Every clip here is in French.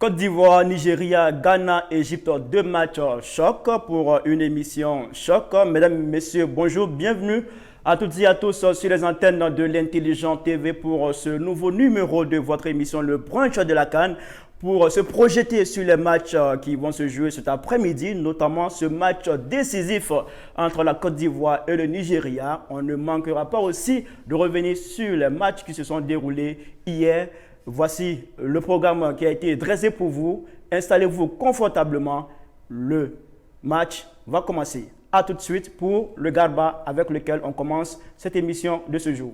Côte d'Ivoire, Nigeria, Ghana, Égypte, deux matchs choc pour une émission choc. Mesdames, Messieurs, bonjour, bienvenue à toutes et à tous sur les antennes de l'Intelligent TV pour ce nouveau numéro de votre émission, le brunch de la CAN, pour se projeter sur les matchs qui vont se jouer cet après-midi, notamment ce match décisif entre la Côte d'Ivoire et le Nigeria. On ne manquera pas aussi de revenir sur les matchs qui se sont déroulés hier. Voici le programme qui a été dressé pour vous. Installez-vous confortablement. Le match va commencer. A tout de suite pour le Garba avec lequel on commence cette émission de ce jour.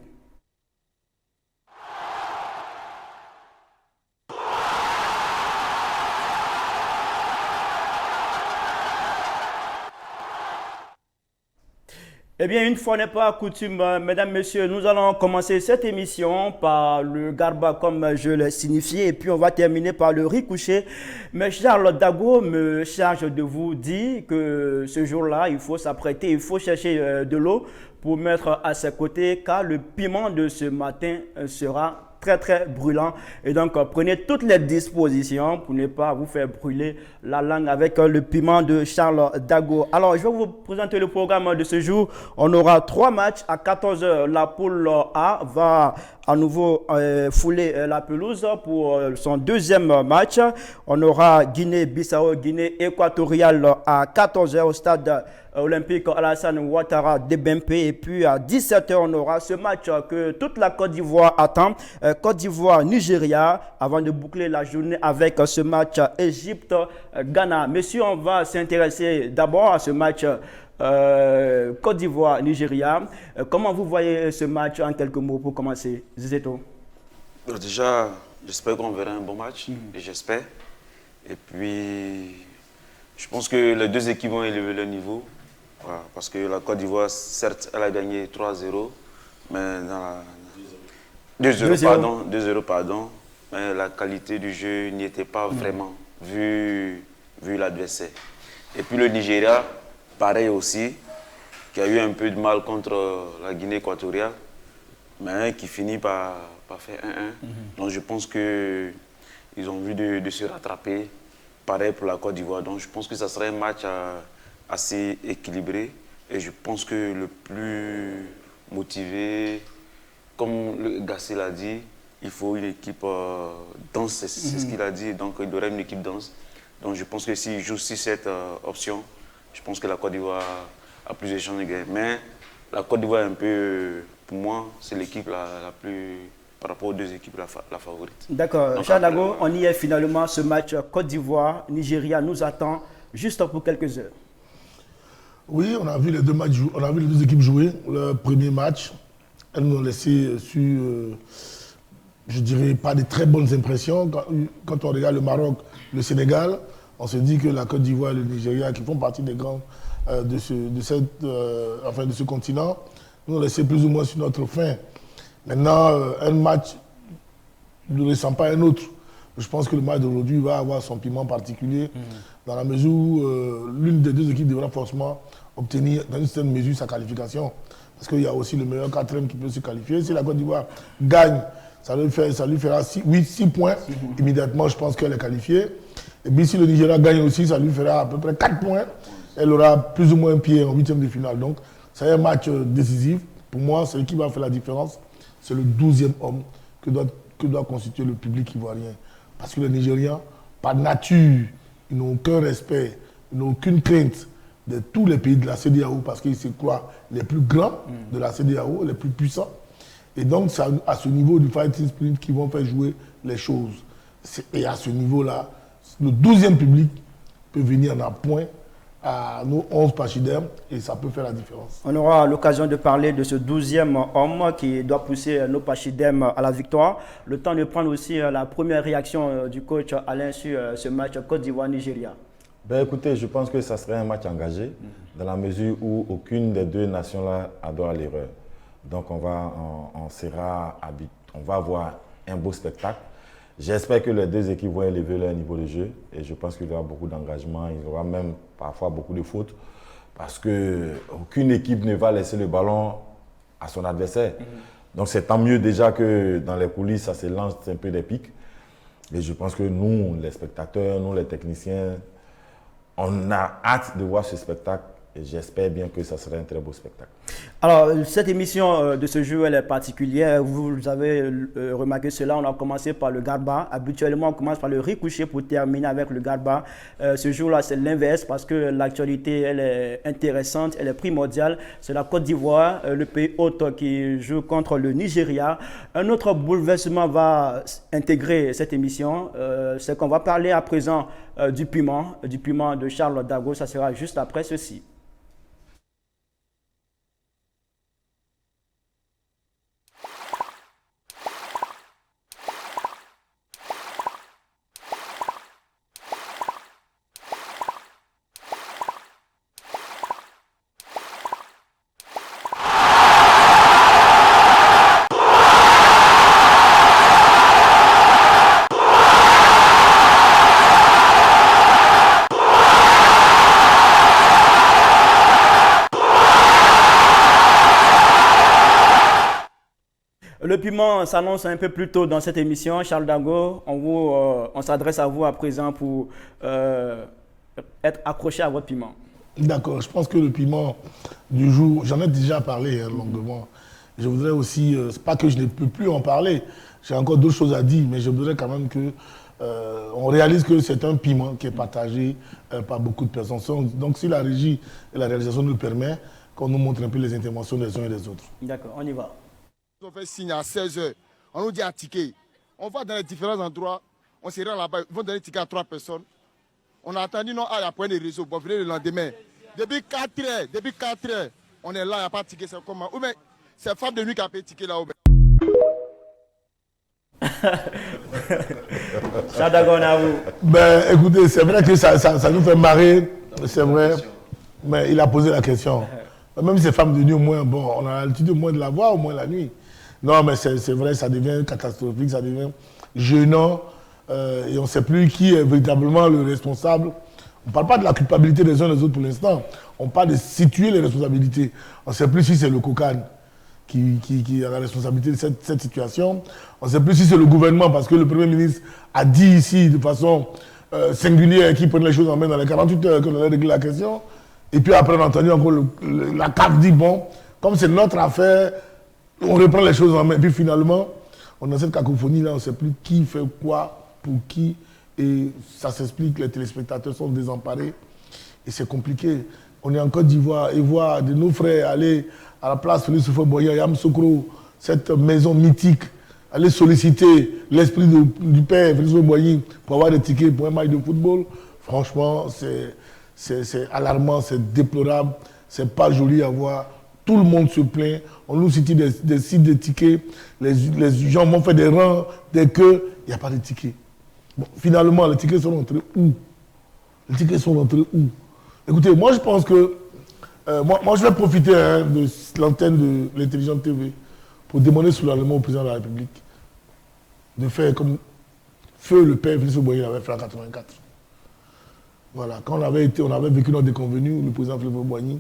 Eh bien, une fois n'est pas coutume, mesdames, messieurs, nous allons commencer cette émission par le Garba, comme je l'ai signifié, et puis on va terminer par le Ricouché. Mais Charles Dago me charge de vous dire que ce jour-là, il faut s'apprêter, il faut chercher de l'eau pour mettre à ses côtés, car le piment de ce matin sera très brûlant, et donc prenez toutes les dispositions pour ne pas vous faire brûler la langue avec le piment de Charles Dago. Alors je vais vous présenter le programme de ce jour. On aura 3 matchs à 14h. La poule A va à nouveau fouler la pelouse pour son deuxième match. On aura Guinée-Bissau, Guinée équatoriale à 14h au stade olympique Alassane Ouattara de Bempé. Et puis à 17h, on aura ce match que toute la Côte d'Ivoire attend. Côte d'Ivoire-Nigeria, avant de boucler la journée avec ce match Égypte-Ghana. Messieurs, on va s'intéresser d'abord à ce match Côte d'Ivoire-Nigeria. Comment vous voyez ce match en quelques mots pour commencer, Zizeto? Déjà, j'espère qu'on verra un bon match, et j'espère. Et puis, je pense que les deux équipes vont élever leur niveau. Voilà, parce que la Côte d'Ivoire, certes, elle a gagné 3-0, mais dans la... 2-0, pardon. Mais la qualité du jeu n'y était pas vraiment, vu l'adversaire. Et puis le Nigeria, pareil aussi, qui a eu un peu de mal contre la Guinée équatoriale, mais qui finit par faire 1-1. Donc je pense qu'ils ont envie de se rattraper. Pareil pour la Côte d'Ivoire. Donc je pense que ça serait un match assez équilibré. Et je pense que le plus motivé, comme le Gassé l'a dit, il faut une équipe dense, c'est ce qu'il a dit. Donc il y aurait une équipe dense. Donc je pense que s'il joue sur cette option, je pense que la Côte d'Ivoire a plus de chances de gagner. Mais la Côte d'Ivoire, un peu, pour moi, c'est l'équipe la plus, par rapport aux deux équipes, la favorite. D'accord. Charles Dago, on y est finalement. Ce match Côte d'Ivoire-Nigeria nous attend juste pour quelques heures. Oui, on a vu les deux matchs, on a vu les deux équipes jouer. Le premier match, elles nous ont laissé sur, je dirais, pas de très bonnes impressions. Quand on regarde le Maroc, le Sénégal, on se dit que la Côte d'Ivoire et le Nigeria, qui font partie des grands de ce continent, nous ont laissé plus ou moins sur notre faim. Maintenant, un match ne ressemble pas à un autre. Je pense que le match d'aujourd'hui va avoir son piment particulier, dans la mesure où l'une des deux équipes devra forcément obtenir, dans une certaine mesure, sa qualification. Parce qu'il y a aussi le meilleur quatrième qui peut se qualifier. Si la Côte d'Ivoire gagne, ça lui fera 6 points. Immédiatement, je pense qu'elle est qualifiée. Et puis si le Nigeria gagne aussi, ça lui fera à peu près 4 points. Elle aura plus ou moins un pied en huitième de finale. Donc, c'est un match décisif. Pour moi, c'est qui va faire la différence. C'est le 12e homme que doit constituer le public ivoirien. Parce que les Nigérians, par nature, ils n'ont aucun respect, ils n'ont aucune crainte de tous les pays de la CEDEAO parce qu'ils se croient les plus grands de la CEDEAO, les plus puissants. Et donc, c'est à ce niveau du fighting spirit qu'ils vont faire jouer les choses. Et à ce niveau-là, le 12e public peut venir en appoint à nos 11 pachydermes et ça peut faire la différence. On aura l'occasion de parler de ce 12e homme qui doit pousser nos pachydermes à la victoire. Le temps de prendre aussi la première réaction du coach Alain sur ce match Côte d'Ivoire-Nigeria. Ben écoutez, je pense que ça serait un match engagé dans la mesure où aucune des deux nations-là adore l'erreur. Donc on va avoir un beau spectacle. J'espère que les deux équipes vont élever leur niveau de jeu et je pense qu'il y aura beaucoup d'engagement, il y aura même parfois beaucoup de fautes parce qu'aucune équipe ne va laisser le ballon à son adversaire. Donc c'est tant mieux déjà que dans les coulisses, ça se lance un peu des pics. Et je pense que nous, les spectateurs, nous, les techniciens, on a hâte de voir ce spectacle et j'espère bien que ça sera un très beau spectacle. Alors, cette émission de ce jour, elle est particulière. Vous avez remarqué cela, on a commencé par le Garba. Habituellement, on commence par le riz couché pour terminer avec le Garba. Ce jour-là, c'est l'inverse parce que l'actualité, elle est intéressante, elle est primordiale. C'est la Côte d'Ivoire, le pays hôte qui joue contre le Nigeria. Un autre bouleversement va intégrer cette émission. C'est qu'on va parler à présent du piment de Charles Dago. Ça sera juste après ceci. Le piment s'annonce un peu plus tôt dans cette émission. Charles Dago, on s'adresse à vous à présent pour être accroché à votre piment. D'accord, je pense que le piment du jour, j'en ai déjà parlé longuement. Je voudrais aussi, c'est pas que je ne peux plus en parler, j'ai encore d'autres choses à dire, mais je voudrais quand même que on réalise que c'est un piment qui est partagé par beaucoup de personnes. Donc si la régie et la réalisation nous le permet, qu'on nous montre un peu les interventions des uns et des autres. D'accord, on y va. On fait signe à 16h. On nous dit à ticket. On va dans les différents endroits. On se rend là-bas. Ils vont donner ticket à 3 personnes. On a attendu, non, à la pointe des réseaux. Bon, venez le lendemain. Depuis 4 heures, on est là, il n'y a pas de ticket. C'est comment? Ou bien, c'est femme de nuit qui a payé ticket là-haut. Charles Dago, on est à vous. Ben, écoutez, c'est vrai que ça nous fait marrer, c'est vrai. Mais il a posé la question. Même si c'est femme de nuit, au moins, bon, on a l'habitude au moins de la voir, au moins la nuit. Non, mais c'est vrai, ça devient catastrophique, ça devient gênant. Et on ne sait plus qui est véritablement le responsable. On ne parle pas de la culpabilité des uns et des autres pour l'instant. On parle de situer les responsabilités. On ne sait plus si c'est le COCAN qui a la responsabilité de cette situation. On ne sait plus si c'est le gouvernement, parce que le Premier ministre a dit ici de façon singulière qu'il prenait les choses en main dans les 48 heures qu'on allait régler la question. Et puis après, on a entendu encore la CAF dit, bon, comme c'est notre affaire, on reprend les choses en main. Et puis finalement, on a cette cacophonie-là, on ne sait plus qui fait quoi, pour qui. Et ça s'explique, les téléspectateurs sont désemparés. Et c'est compliqué. On est en Côte d'Ivoire et voir de nos frères aller à la place Félix Houphouët-Boigny, à Yamoussoukro, cette maison mythique, aller solliciter l'esprit du père Félix Houphouët-Boigny pour avoir des tickets pour un match de football. Franchement, c'est alarmant, c'est déplorable, c'est pas joli à voir. Tout le monde se plaint. On nous cite des sites de tickets. Les gens vont faire des rangs, des queues. Il n'y a pas de tickets. Bon, finalement, les tickets sont rentrés où? Les tickets sont rentrés où? Écoutez, moi je pense que moi je vais profiter de l'antenne de l'Intelligente TV pour demander solennellement au président de la République de faire comme feu le père Félix Houphouët-Boigny l'avait fait en 1984. Voilà, quand on avait vécu notre déconvenu, le président Félix Houphouët-Boigny,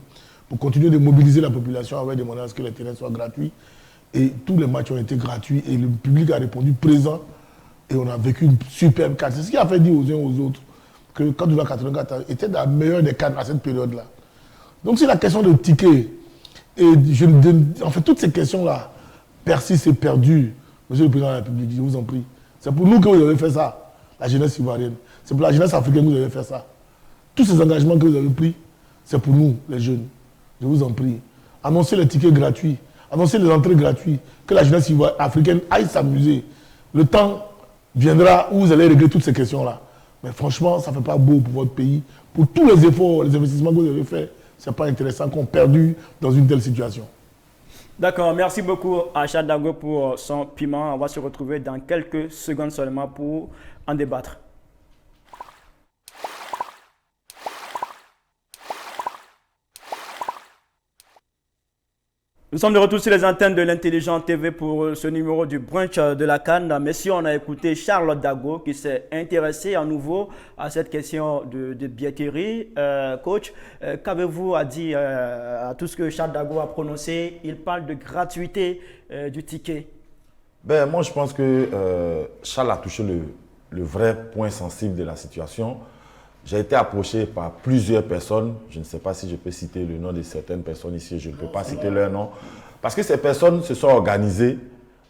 pour continuer de mobiliser la population, avait demandé à ce que les terrains soient gratuits. Et tous les matchs ont été gratuits et le public a répondu présent. Et on a vécu une superbe CAN. C'est ce qui a fait dire aux uns aux autres que Côte d'Ivoire 84 était dans la meilleure des CAN à cette période-là. Donc c'est la question de tickets. Et en fait, toutes ces questions-là persistent et perdurent. Monsieur le Président de la République, je vous en prie. C'est pour nous que vous avez fait ça, la jeunesse ivoirienne. C'est pour la jeunesse africaine que vous avez fait ça. Tous ces engagements que vous avez pris, c'est pour nous, les jeunes. Je vous en prie. Annoncez les tickets gratuits. Annoncez les entrées gratuites. Que la jeunesse africaine aille s'amuser. Le temps viendra où vous allez régler toutes ces questions-là. Mais franchement, ça ne fait pas beau pour votre pays. Pour tous les efforts, les investissements que vous avez faits, ce n'est pas intéressant qu'on perdu dans une telle situation. D'accord, merci beaucoup à Charles Dago pour son piment. On va se retrouver dans quelques secondes seulement pour en débattre. Nous sommes de retour sur les antennes de l'Intelligente TV pour ce numéro du brunch de la CAN. Messieurs, on a écouté Charles Dago qui s'est intéressé à nouveau à cette question de billetterie. Coach, qu'avez-vous à dire à tout ce que Charles Dago a prononcé? Il parle de gratuité du ticket. Ben, moi, je pense que Charles a touché le vrai point sensible de la situation. J'ai été approché par plusieurs personnes. Je ne sais pas si je peux citer le nom de certaines personnes ici. Je ne peux pas citer leur nom. Parce que ces personnes se sont organisées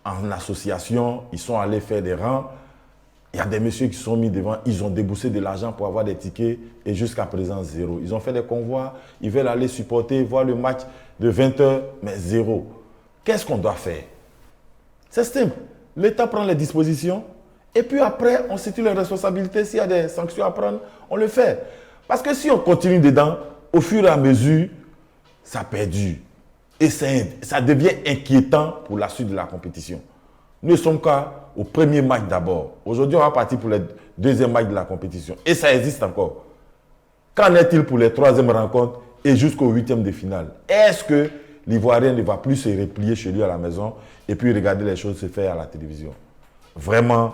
en association. Ils sont allés faire des rangs. Il y a des messieurs qui se sont mis devant. Ils ont déboursé de l'argent pour avoir des tickets. Et jusqu'à présent, zéro. Ils ont fait des convois. Ils veulent aller supporter, voir le match de 20h, mais zéro. Qu'est-ce qu'on doit faire? C'est simple. L'État prend les dispositions. Et puis après, on situe les responsabilités. S'il y a des sanctions à prendre, on le fait. Parce que si on continue dedans, au fur et à mesure, ça perdure. Et ça devient inquiétant pour la suite de la compétition. Nous ne sommes qu'au premier match d'abord. Aujourd'hui, on va partir pour le deuxième match de la compétition. Et ça existe encore. Qu'en est-il pour les troisièmes rencontres et jusqu'au huitième de finale? Est-ce que l'Ivoirien ne va plus se replier chez lui à la maison et puis regarder les choses se faire à la télévision? Vraiment,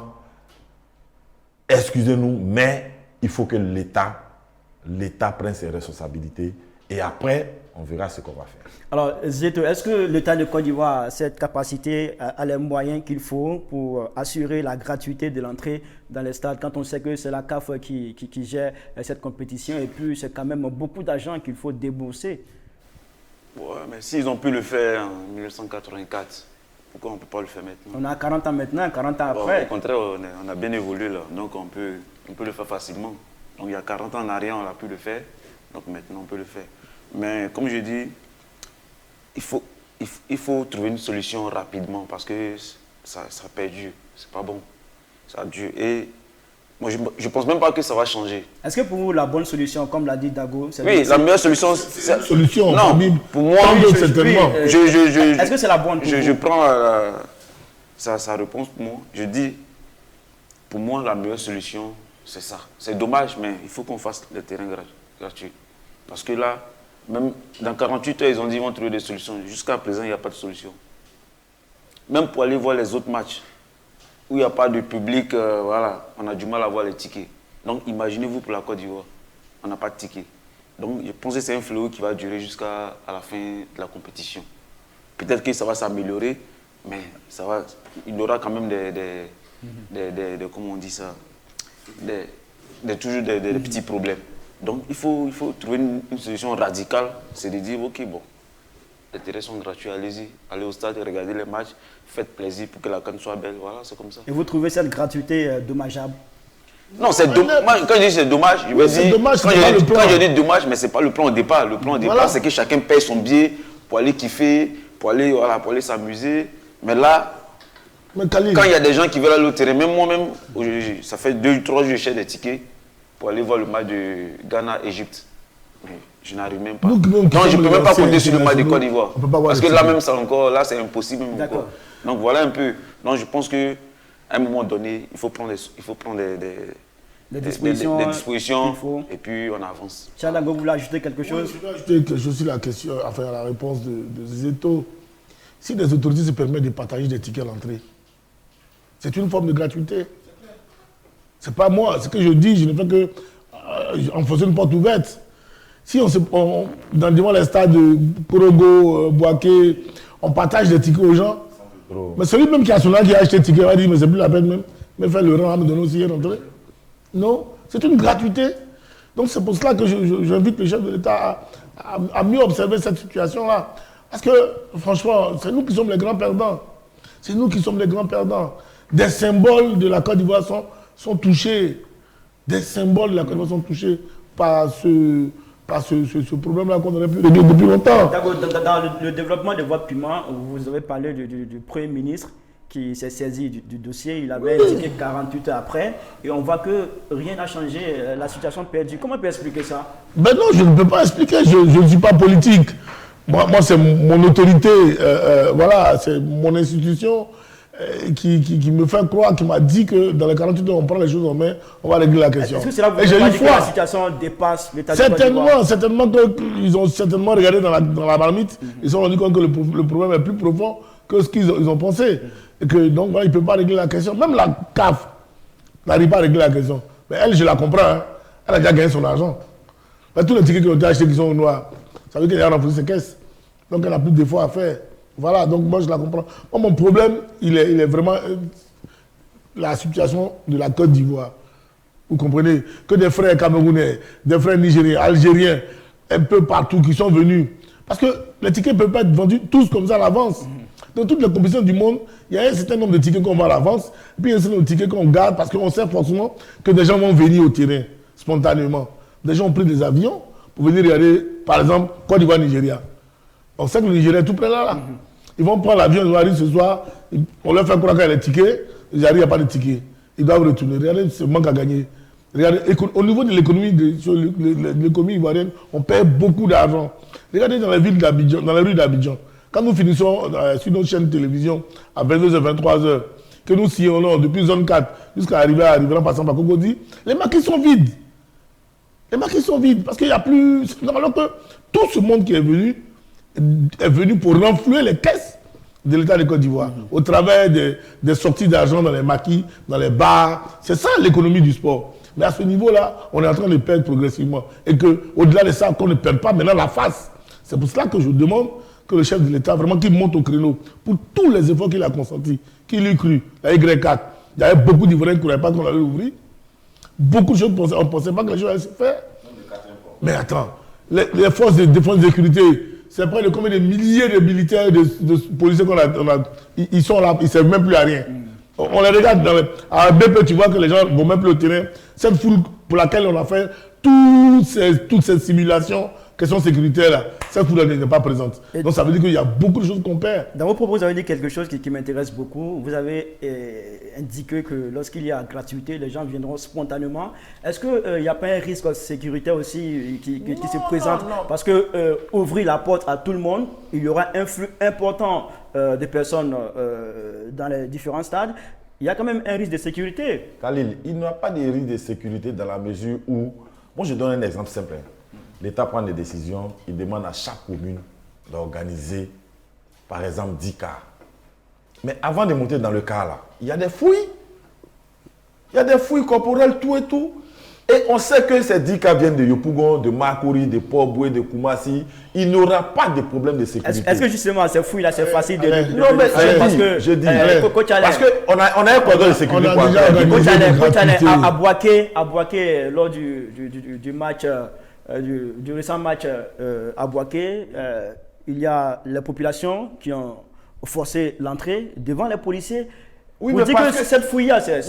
excusez-nous, mais il faut que l'État prenne ses responsabilités et après, on verra ce qu'on va faire. Alors, Zeto, est-ce que l'État de Côte d'Ivoire a cette capacité, a les moyens qu'il faut pour assurer la gratuité de l'entrée dans les stades quand on sait que c'est la CAF qui gère cette compétition et puis c'est quand même beaucoup d'argent qu'il faut débourser? Ouais, mais s'ils ont pu le faire en 1984, pourquoi on ne peut pas le faire maintenant? On a 40 ans maintenant, 40 ans après. Au contraire, on a bien évolué là, donc on peut le faire facilement. Donc il y a 40 ans en arrière, on a pu le faire, donc maintenant on peut le faire. Mais comme je dis, il faut trouver une solution rapidement parce que ça perdure, c'est pas bon, ça dure. Et moi je ne pense même pas que ça va changer. Est-ce que pour vous la bonne solution, comme l'a dit Dago, c'est oui, la meilleure solution, c'est solution. Non, pour moi, certainement. Est-ce que c'est la bonne pour vous? Je prends sa réponse pour moi. Je dis, pour moi, la meilleure solution, c'est ça. C'est dommage, mais il faut qu'on fasse le terrain gratuit. Parce que là, même dans 48 heures, ils ont dit qu'ils vont trouver des solutions. Jusqu'à présent, il n'y a pas de solution. Même pour aller voir les autres matchs, où il n'y a pas de public, voilà, on a du mal à voir les tickets. Donc, imaginez-vous pour la Côte d'Ivoire, on n'a pas de tickets. Donc, je pense que c'est un fléau qui va durer jusqu'à la fin de la compétition. Peut-être que ça va s'améliorer, mais il y aura quand même comment on dit ça, toujours des petits problèmes. Donc, il faut trouver une solution radicale, c'est de dire, ok, bon, les terrains sont gratuits, allez-y, allez au stade, regardez les matchs, faites plaisir pour que la CAN soit belle, voilà, c'est comme ça. Et vous trouvez cette gratuité dommageable? Non, c'est dommage. Quand je dis c'est dommage, je veux dire, quand je dis dommage, mais ce n'est pas le plan au départ. Le plan au départ, c'est que chacun paye son billet pour aller kiffer, pour aller s'amuser. Mais là, quand il y a des gens qui veulent aller au terrain, même moi-même, ça fait 2 ou 3 jours que j'achète des tickets pour aller voir le match de Ghana-Égypte. Je n'arrive même pas. Donc je ne peux même pas compter sur le match de Côte d'Ivoire. Parce que là même, là c'est impossible. Donc voilà un peu. Donc je pense qu'à un moment donné, il faut prendre des dispositions et puis on avance. Chalago, vous voulez ajouter quelque chose? Je veux ajouter quelque chose sur la question, enfin la réponse de Zeto. Si les autorités se permettent de partager des tickets à l'entrée, c'est une forme de gratuité. C'est pas moi, ce que je dis, je ne fais que en faisant une porte ouverte. Si devant les stades de Korogo, Boaké, on partage des tickets aux gens, mais celui même qui a acheté le ticket va dire mais c'est plus la peine même, mais faire le rang à me donner aussi rentrer. Non, c'est une gratuité. Donc c'est pour cela que j'invite le chef de l'État à mieux observer cette situation-là. Parce que franchement, c'est nous qui sommes les grands perdants. C'est nous qui sommes les grands perdants. Des symboles de la Côte d'Ivoire sont touchés. Des symboles de la Côte d'Ivoire sont touchés par ce problème-là qu'on aurait pu régler depuis longtemps. Dans le développement de votre piment, vous avez parlé du Premier ministre qui s'est saisi du dossier. Il avait indiqué 48 heures après et on voit que rien n'a changé, la situation perdue. Comment on peut expliquer ça? Ben non, je ne peux pas expliquer, je ne suis pas politique. Moi c'est mon autorité, voilà, c'est mon institution qui me fait croire, qui m'a dit que dans les 48 heures, on prend les choses en main, on va régler la question. Est-ce que c'est là que vous avez dit que la situation dépasse l'état de Côte d'Ivoire? Certainement qu'ils ont certainement regardé dans la marmite, ils se sont rendus compte que le problème est plus profond que ce qu'ils ont pensé. Et que donc voilà, ils ne peuvent pas régler la question. Même la CAF n'arrive pas à régler la question. Mais elle, je la comprends, hein. Elle a déjà gagné son argent. Mais tous les tickets qui ont été achetés qui sont au noir, ça veut dire qu'elle a rempli ses caisses. Donc elle n'a plus d'efforts à faire. Voilà, donc moi je la comprends. Moi, mon problème, il est vraiment la situation de la Côte d'Ivoire. Vous comprenez que des frères camerounais, des frères nigériens, algériens, un peu partout qui sont venus. Parce que les tickets ne peuvent pas être vendus tous comme ça à l'avance. Dans toutes les compétitions du monde, il y a un certain nombre de tickets qu'on vend à l'avance, puis il y a un certain nombre de tickets qu'on garde parce qu'on sait forcément que des gens vont venir au terrain spontanément. Des gens ont pris des avions pour venir regarder, par exemple, Côte d'Ivoire, Nigeria. On sait que le Nigeria est tout près là. Ils vont prendre l'avion, ils vont arriver ce soir, on leur fait croire qu'il y a des tickets, ils arrivent, il n'y a pas de tickets. Ils doivent retourner. Regardez ce manque à gagner. Regardez, au niveau de l'économie ivoirienne, on perd beaucoup d'argent. Regardez dans les villes d'Abidjan, dans les rues d'Abidjan. Quand nous finissons sur notre chaîne de télévision à 22h, 23h, que nous sillonnons depuis zone 4 jusqu'à arriver en passant par Cocody, les maquis sont vides. Les maquis sont vides parce qu'il n'y a plus. Alors que tout ce monde qui est venu pour renflouer les caisses de l'État de Côte d'Ivoire au travers des sorties d'argent dans les maquis, dans les bars. C'est ça l'économie du sport. Mais à ce niveau-là, on est en train de perdre progressivement. Et qu'au-delà de ça, qu'on ne perde pas maintenant la face. C'est pour cela que je demande que le chef de l'État, vraiment, qu'il monte au créneau pour tous les efforts qu'il a consentis, qu'il y cru. La Y4, il y avait beaucoup d'Ivoiriens qui ne croyaient pas qu'on allait l'ouvrir. Beaucoup de choses, on ne pensait pas que les choses allaient se faire. Mais attends, les forces de défense et de sécurité, c'est près de combien de milliers de militaires, de policiers qu'on a, ils sont là, ils ne servent même plus à rien. On les regarde à BP, tu vois que les gens ne vont même plus au terrain. Cette foule pour laquelle on a fait toutes ces simulations, question sécuritaire, là, cette foule n'est pas présente. Donc ça veut dire qu'il y a beaucoup de choses qu'on perd. Dans vos propos, vous avez dit quelque chose qui m'intéresse beaucoup. Vous avez indiqué que lorsqu'il y a gratuité, les gens viendront spontanément. Est-ce qu'il n'y a pas un risque sécuritaire aussi qui se présente? Parce que ouvrir la porte à tout le monde, il y aura un flux important de personnes dans les différents stades. Il y a quand même un risque de sécurité. Khalil, il n'y a pas de risque de sécurité dans la mesure où... Moi, je donne un exemple simple. L'État prend des décisions, il demande à chaque commune d'organiser, par exemple, 10 cars. Mais avant de monter dans le car, là, il y a des fouilles. Il y a des fouilles corporelles, tout et tout. Et on sait que ces 10 cars viennent de Yopougon, de Makori, de Port-Boué, de Koumassi. Il n'y aura pas de problème de sécurité. Est-ce que justement, ces fouilles-là, c'est facile de... Non, mais je dis. Parce qu'on a un cordon de sécurité. Coach Alain, à Boaké, lors du match... Du récent match à Boaké, il y a les populations qui ont forcé l'entrée devant les policiers. Oui, mais parce que cette fouille-là, c'est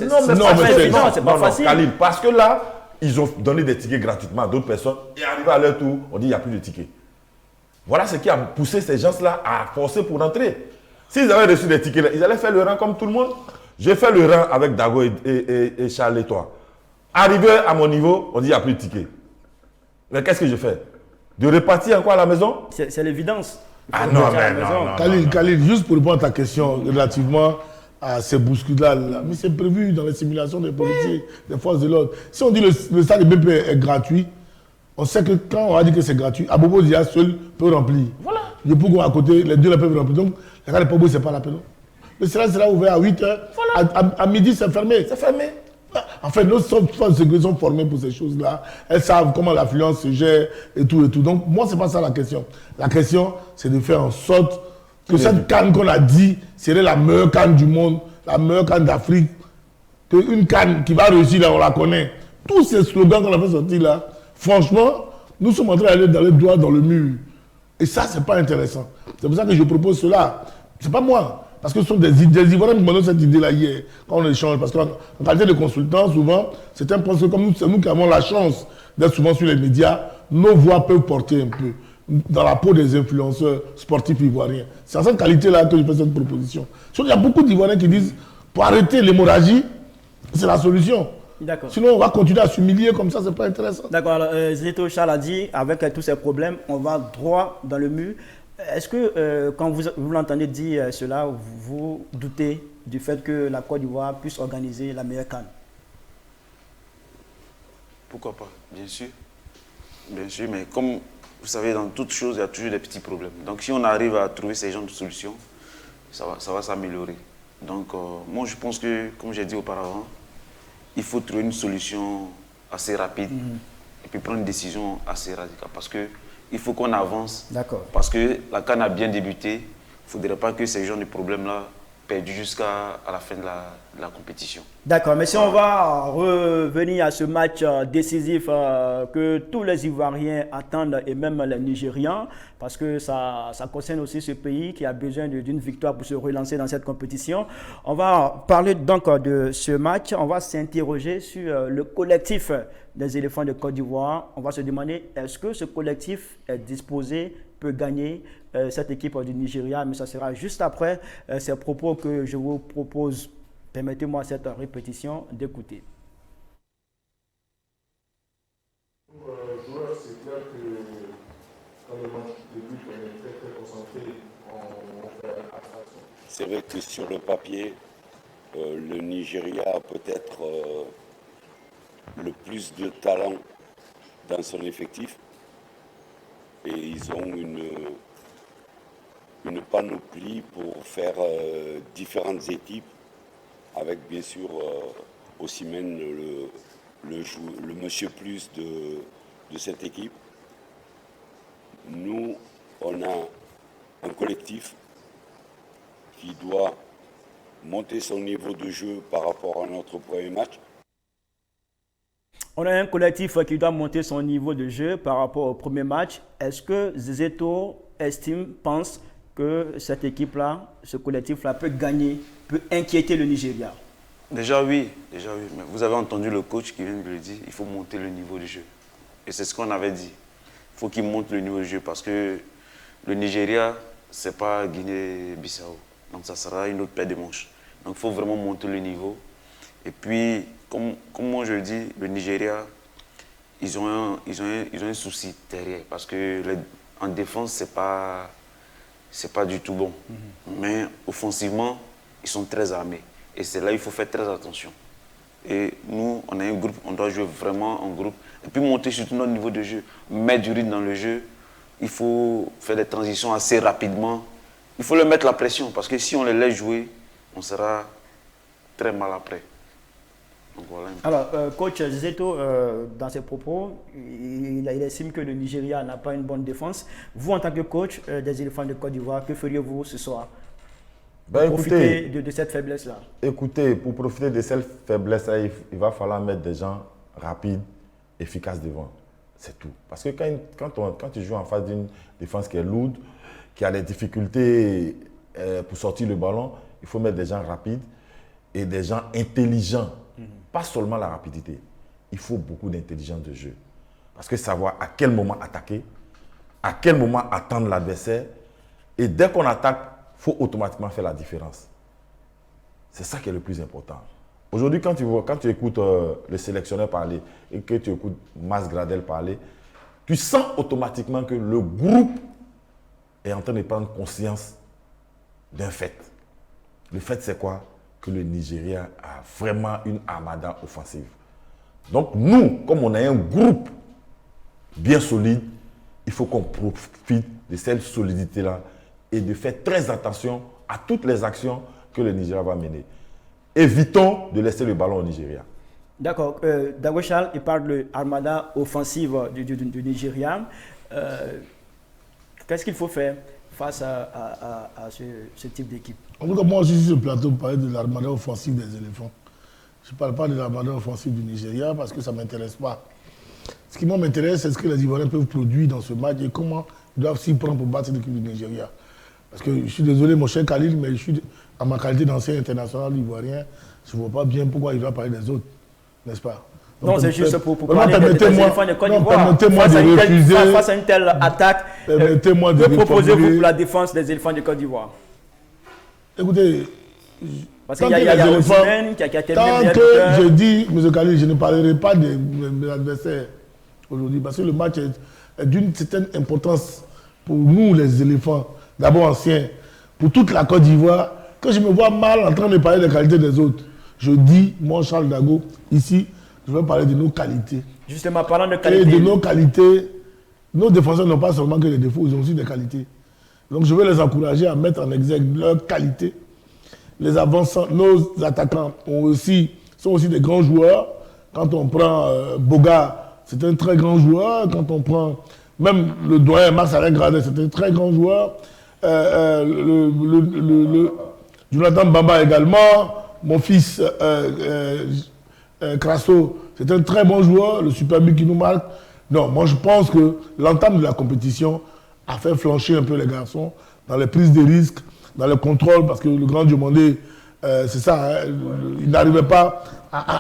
pas facile. Khalil, parce que là, ils ont donné des tickets gratuitement à d'autres personnes et arrivé à leur tour, on dit qu'il n'y a plus de tickets. Voilà ce qui a poussé ces gens-là à forcer pour entrer. S'ils avaient reçu des tickets, ils allaient faire le rang comme tout le monde. J'ai fait le rang avec Dago et Charles et toi. Arrivé à mon niveau, on dit qu'il n'y a plus de tickets. Mais qu'est-ce que je fais? De repartir encore à la maison? C'est l'évidence. Ah non, mais non. Khalil, juste pour répondre à ta question relativement à ces bousculades-là, mais c'est prévu dans les simulations des policiers, des forces de l'ordre. Si on dit le stade de BP est gratuit, on sait que quand on a dit que c'est gratuit, Abobo Dia seul peut remplir. Voilà. Les Pougon à côté, les deux peuvent remplir. Donc, la gare de Pobo, ce n'est pas la peine. Le stade sera ouvert à 8h. Voilà. À midi, c'est fermé. C'est fermé. En fait, nos forces de sécurité sont formées pour ces choses-là. Elles savent comment l'affluence se gère et tout et tout. Donc, moi, ce n'est pas ça la question. La question, c'est de faire en sorte que cette canne qu'on a dit serait la meilleure canne du monde, la meilleure canne d'Afrique. Qu'une canne qui va réussir, là, on la connaît. Tous ces slogans qu'on a fait sortir là, franchement, nous sommes en train d'aller dans les doigts dans le mur. Et ça, ce n'est pas intéressant. C'est pour ça que je propose cela. Ce n'est pas moi. Parce que ce sont des Ivoiriens qui m'ont donné cette idée-là hier, quand on échange. Parce qu'en qualité de consultant, souvent, c'est un procès comme nous, c'est nous qui avons la chance d'être souvent sur les médias. Nos voix peuvent porter un peu dans la peau des influenceurs sportifs ivoiriens. C'est en cette qualité-là que je fais cette proposition. Il y a beaucoup d'Ivoiriens qui disent, pour arrêter l'hémorragie, c'est la solution. Sinon, on va continuer à s'humilier comme ça, c'est pas intéressant. D'accord. Alors, Zéto Charles a dit, avec tous ces problèmes, on va droit dans le mur. Est-ce que quand vous l'entendez dire cela, vous doutez du fait que la Côte d'Ivoire puisse organiser la meilleure CAN? Pourquoi pas? Bien sûr. Bien sûr, mais comme vous savez, dans toute chose, il y a toujours des petits problèmes. Donc si on arrive à trouver ces genres de solutions, ça va s'améliorer. Donc moi je pense que, comme j'ai dit auparavant, il faut trouver une solution assez rapide et puis prendre une décision assez radicale. Parce que il faut qu'on avance. D'accord. Parce que la CAN a bien débuté. Il ne faudrait pas que ces genres de problèmes-là perdent jusqu'à la fin de la compétition. D'accord, mais si on va revenir à ce match décisif que tous les Ivoiriens attendent et même les Nigérians, parce que ça concerne aussi ce pays qui a besoin d'une victoire pour se relancer dans cette compétition. On va parler donc de ce match, on va s'interroger sur le collectif des éléphants de Côte d'Ivoire. On va se demander est-ce que ce collectif est disposé, peut gagner cette équipe du Nigeria, mais ça sera juste après ces propos que je vous propose. Permettez-moi cette répétition d'écouter. Pour un joueur, c'est clair que quand le match débute, on est très très concentré, on fait attention. C'est vrai que sur le papier, le Nigeria a peut-être le plus de talent dans son effectif. Et ils ont une panoplie pour faire différentes équipes, avec bien sûr Osimhen, le monsieur plus de cette équipe. Nous, on a un collectif qui doit monter son niveau de jeu par rapport à notre premier match. On a un collectif qui doit monter son niveau de jeu par rapport au premier match. Est-ce que Zeto pense que cette équipe-là, ce collectif-là peut gagner, peut inquiéter le Nigeria? Déjà oui. Mais vous avez entendu le coach qui vient de le dire, il faut monter le niveau de jeu. Et c'est ce qu'on avait dit. Il faut qu'il monte le niveau de jeu parce que le Nigeria, ce n'est pas Guinée-Bissau. Donc ça sera une autre paire de manches. Donc il faut vraiment monter le niveau. Et puis, comme moi je le dis, le Nigeria, ils ont un souci derrière. Parce que en défense, c'est pas du tout bon. Mais offensivement, ils sont très armés. Et c'est là qu'il faut faire très attention. Et nous, on a un groupe, on doit jouer vraiment en groupe. Et puis monter surtout notre niveau de jeu. Mettre du rythme dans le jeu. Il faut faire des transitions assez rapidement. Il faut leur mettre la pression. Parce que si on les laisse jouer, on sera très mal après. Donc, voilà. Alors, coach Zeto, dans ses propos, il estime que le Nigeria n'a pas une bonne défense. Vous, en tant que coach des éléphants de Côte d'Ivoire, que feriez-vous ce soir pour profiter de cette faiblesse-là? Écoutez, pour profiter de cette faiblesse-là, il va falloir mettre des gens rapides, efficaces devant. C'est tout. Parce que quand tu joues en face d'une défense qui est lourde, qui a des difficultés pour sortir le ballon, il faut mettre des gens rapides et des gens intelligents. Pas seulement la rapidité, il faut beaucoup d'intelligence de jeu. Parce que savoir à quel moment attaquer, à quel moment attendre l'adversaire, et dès qu'on attaque, il faut automatiquement faire la différence. C'est ça qui est le plus important. Aujourd'hui, quand tu écoutes le sélectionneur parler et que tu écoutes Mas Gradel parler, tu sens automatiquement que le groupe est en train de prendre conscience d'un fait. Le fait, c'est quoi? Que le Nigeria a vraiment une armada offensive. Donc nous, comme on a un groupe bien solide, il faut qu'on profite de cette solidité-là et de faire très attention à toutes les actions que le Nigeria va mener. Évitons de laisser le ballon au Nigeria. D'accord. Dagochal, il parle de l'armada offensive du Nigeria. Qu'est-ce qu'il faut faire face à ce type d'équipe? En tout cas, moi aussi, sur ce plateau, vous parlez de l'armada offensive des éléphants. Je ne parle pas de l'armada offensive du Nigeria parce que ça ne m'intéresse pas. Ce qui m'intéresse, c'est ce que les Ivoiriens peuvent produire dans ce match et comment ils doivent s'y prendre pour battre l'équipe du Nigeria. Parce que je suis désolé, mon cher Khalil, mais je suis, à ma qualité d'ancien international ivoirien, je ne vois pas bien pourquoi il doit parler des autres, n'est-ce pas? Donc, non, c'est juste pour parler des éléphants de Côte d'Ivoire. Face à une telle attaque, que proposez-vous pour la défense des éléphants de Côte d'Ivoire? Écoutez, parce qu'il y a Osimhen qui a terminé. Tant que je dis, M. Khalil, je ne parlerai pas de l'adversaire aujourd'hui, parce que le match est d'une certaine importance pour nous, les éléphants, d'abord anciens, pour toute la Côte d'Ivoire, que je me vois mal en train de parler des qualités des autres. Je dis, moi, Charles Dago, ici, je vais parler de nos qualités. Justement, parlant de qualité. Et de nos qualités, nos défenseurs n'ont pas seulement que des défauts, ils ont aussi des qualités. Donc je vais les encourager à mettre en exergue leurs qualités. Les avançants, nos attaquants sont aussi des grands joueurs. Quand on prend Boga, c'est un très grand joueur. Quand on prend même le doyen Max-Alain Gradet, c'est un très grand joueur. Jonathan Bamba également. mon fils Crasso, c'est un très bon joueur, le super but qui nous marque. Non, moi je pense que l'entame de la compétition a fait flancher un peu les garçons dans les prises de risques, dans le contrôle, parce que le grand Diomandé, c'est ça, hein, il n'arrivait pas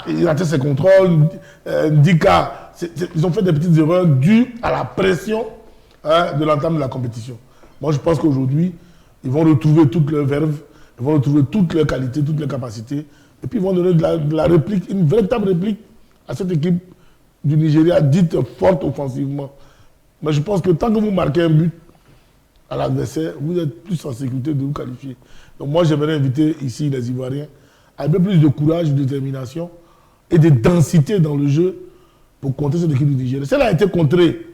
il ratait ses contrôles. Ndika, ils ont fait des petites erreurs dues à la pression de l'entame de la compétition. Moi je pense qu'aujourd'hui, ils vont retrouver toute leur verve, ils vont retrouver toutes leurs qualités, toutes leurs capacités, et puis ils vont donner de la réplique, une véritable réplique à cette équipe du Nigeria dite forte offensivement. Mais je pense que tant que vous marquez un but à l'adversaire, vous êtes plus en sécurité de vous qualifier. Donc moi j'aimerais inviter ici les Ivoiriens à un peu plus de courage, de détermination et de densité dans le jeu pour contrer cette équipe du Nigeria. Si elle a été contrée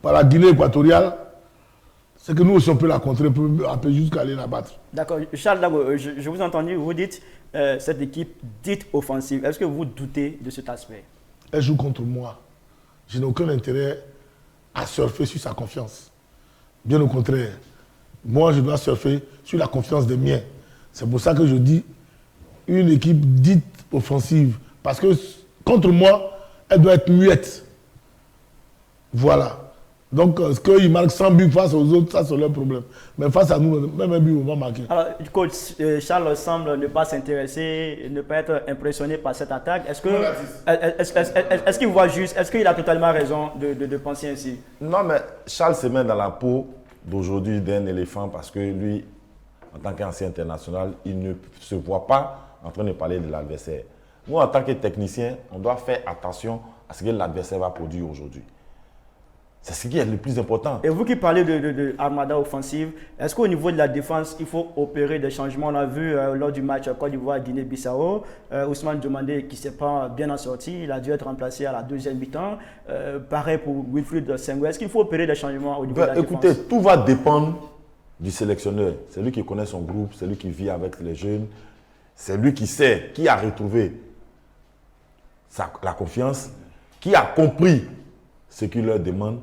par la Guinée équatoriale, c'est que nous aussi on peut la contrer, on peut jusqu'à aller la battre. D'accord. Charles Dago, je vous ai entendu, vous dites cette équipe dite offensive. Est-ce que vous doutez de cet aspect? Elle joue contre moi. Je n'ai aucun intérêt à surfer sur sa confiance. Bien au contraire. Moi, je dois surfer sur la confiance des miens. C'est pour ça que je dis une équipe dite offensive. Parce que contre moi, elle doit être muette. Voilà. Donc, ce qu'ils marquent 100 buts face aux autres, ça c'est leur problème. Mais face à nous, même un but, on va marquer. Alors, coach, Charles semble ne pas s'intéresser, ne pas être impressionné par cette attaque. Est-ce qu'il voit juste, est-ce qu'il a totalement raison de penser ainsi? Non, mais Charles se met dans la peau d'aujourd'hui d'un éléphant parce que lui, en tant qu'ancien international, il ne se voit pas en train de parler de l'adversaire. Nous, en tant que technicien, on doit faire attention à ce que l'adversaire va produire aujourd'hui. C'est ce qui est le plus important. Et vous qui parlez de armada offensive, est-ce qu'au niveau de la défense, il faut opérer des changements? On a vu lors du match Côte d'Ivoire-Guinée-Bissau, Ousmane Diomandé qui ne s'est pas bien en sorti, il a dû être remplacé à la deuxième mi-temps. Pareil pour Wilfried Senghor. Est-ce qu'il faut opérer des changements au niveau de la défense? Écoutez, tout va dépendre du sélectionneur. C'est lui qui connaît son groupe, c'est lui qui vit avec les jeunes, c'est lui qui sait, qui a retrouvé la confiance, qui a compris ce qu'il leur demande.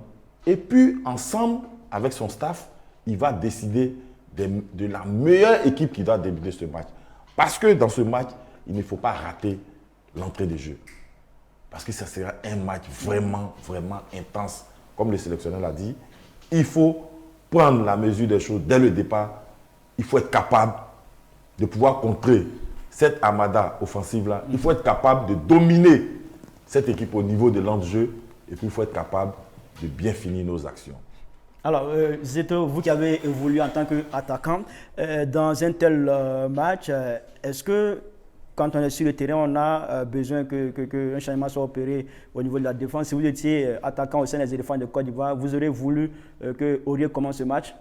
Et puis, ensemble, avec son staff, il va décider de la meilleure équipe qui doit débuter ce match. Parce que dans ce match, il ne faut pas rater l'entrée de jeu. Parce que ça sera un match vraiment, vraiment intense. Comme le sélectionneur l'a dit, il faut prendre la mesure des choses dès le départ. Il faut être capable de pouvoir contrer cette armada offensive-là. Il faut être capable de dominer cette équipe au niveau de l'enjeu. Et puis, il faut être capable de bien finir nos actions. Alors, Zeto, vous qui avez évolué en tant qu'attaquant, dans un tel match, est-ce que quand on est sur le terrain, on a besoin qu'un changement soit opéré au niveau de la défense? Si vous étiez attaquant au sein des éléphants de Côte d'Ivoire, vous aurez voulu que Aurier commence ce match?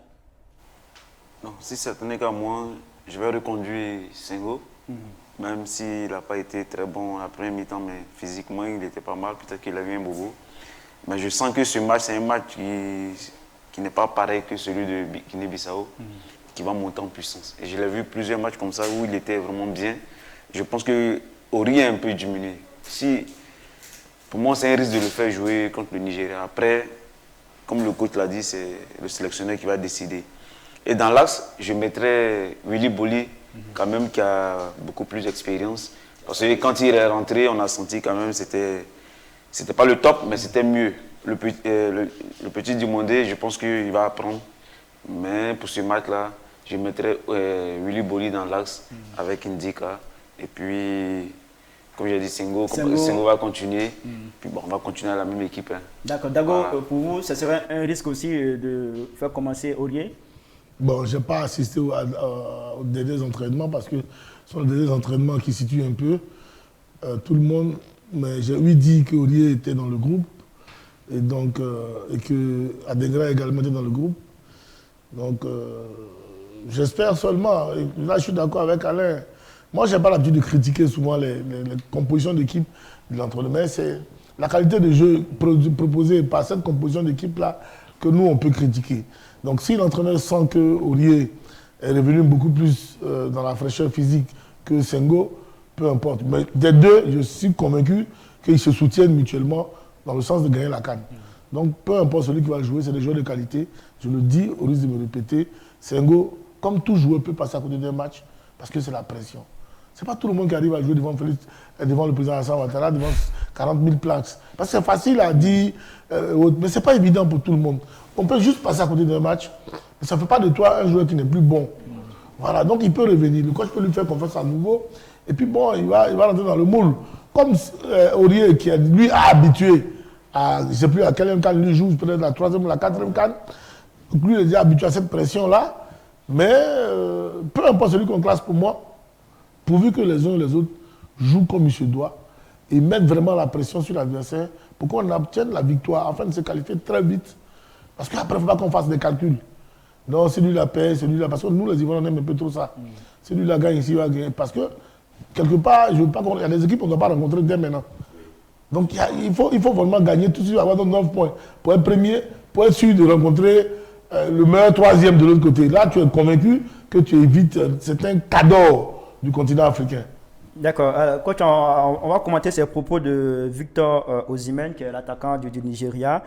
Non, si ça tenait qu'à moi, je vais reconduire Senghor. Même s'il n'a pas été très bon à la première mi-temps, mais physiquement, il était pas mal. Peut-être qu'il avait un bobo. Mais je sens que ce match, c'est un match qui n'est pas pareil que celui de Guinée-Bissau, qui va monter en puissance. Et je l'ai vu plusieurs matchs comme ça où il était vraiment bien. Je pense que Aurier a un peu diminué. Pour moi, c'est un risque de le faire jouer contre le Nigeria. Après, comme le coach l'a dit, c'est le sélectionneur qui va décider. Et dans l'axe, je mettrais Willy Boli, quand même, qui a beaucoup plus d'expérience. Parce que quand il est rentré, on a senti quand même que c'était pas le top, mais c'était mieux. Le petit Diomandé, je pense qu'il va apprendre. Mais pour ce match-là, je mettrais Willy Boli dans l'axe avec Ndika. Et puis, comme j'ai dit, Senghor va continuer. Puis bon, on va continuer à la même équipe. Hein. D'accord. D'abord, pour vous, ça serait un risque aussi de faire commencer Aurier? Bon, je n'ai pas assisté aux derniers entraînements parce que ce sont les derniers entraînements qui situent un peu tout le monde. Mais j'ai lui dit qu'Aurier était dans le groupe et que Adengra également était dans le groupe. Donc, j'espère seulement. Là, je suis d'accord avec Alain. Moi, je n'ai pas l'habitude de critiquer souvent les compositions d'équipe de l'entraîneur. Mais c'est la qualité de jeu proposée par cette composition d'équipe-là que nous, on peut critiquer. Donc, si l'entraîneur sent que Aurier est revenu beaucoup plus dans la fraîcheur physique que Senghor, peu importe. Mais des deux, je suis convaincu qu'ils se soutiennent mutuellement dans le sens de gagner la CAN. Donc, peu importe celui qui va jouer, c'est des joueurs de qualité. Je le dis, au risque de me répéter, Senghor, comme tout joueur, peut passer à côté d'un match parce que c'est la pression. Ce n'est pas tout le monde qui arrive à jouer devant le président Hassan Ouattara, devant 40 000 places. Parce que c'est facile à dire, mais ce n'est pas évident pour tout le monde. On peut juste passer à côté d'un match, mais ça ne fait pas de toi un joueur qui n'est plus bon. Voilà, donc il peut revenir. Le coach peut lui faire confiance à nouveau. Et puis bon, il va rentrer dans le moule. Comme Aurier, qui lui a habitué à, je ne sais plus à quelle canne lui joue, peut-être la 3e ou la 4e canne. Lui, il est déjà habitué à cette pression-là. Mais peu importe celui qu'on classe pour moi, pourvu que les uns et les autres jouent comme il se doit et mettent vraiment la pression sur l'adversaire pour qu'on obtienne la victoire afin de se qualifier très vite. Parce qu'après, il ne faut pas qu'on fasse des calculs. Non, celui-là paie, celui-là. Parce que nous, les Ivoiriens, on aime un peu trop ça. Celui-là gagne ici, il va gagner. Parce que, quelque part, je veux pas il y a des équipes qu'on ne doit pas rencontrer dès maintenant. Donc, il faut vraiment gagner tout de suite, avoir 9 points. Pour être premier, pour être sûr de rencontrer le meilleur 3e de l'autre côté. Là, tu es convaincu que tu évites certains cadeaux du continent africain. D'accord. Coach, on va commenter ces propos de Victor Osimhen, qui est l'attaquant du Nigeria.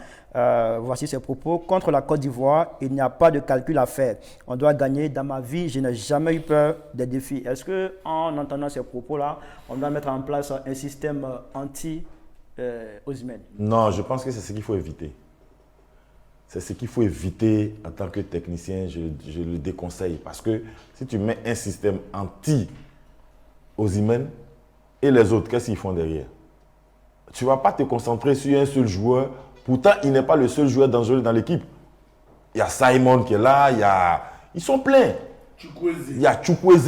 Voici ses propos. Contre la Côte d'Ivoire, il n'y a pas de calcul à faire. On doit gagner. Dans ma vie, je n'ai jamais eu peur des défis. Est-ce qu'en entendant ces propos-là, on doit mettre en place un système anti-Osimhen? Non, je pense que c'est ce qu'il faut éviter. C'est ce qu'il faut éviter en tant que technicien, je le déconseille. Parce que si tu mets un système anti-Osimhen et les autres, qu'est-ce qu'ils font derrière? Tu ne vas pas te concentrer sur un seul joueur. Pourtant, il n'est pas le seul joueur dangereux dans l'équipe. Il y a Simon qui est là, ils sont pleins. Il y a Chukwueze,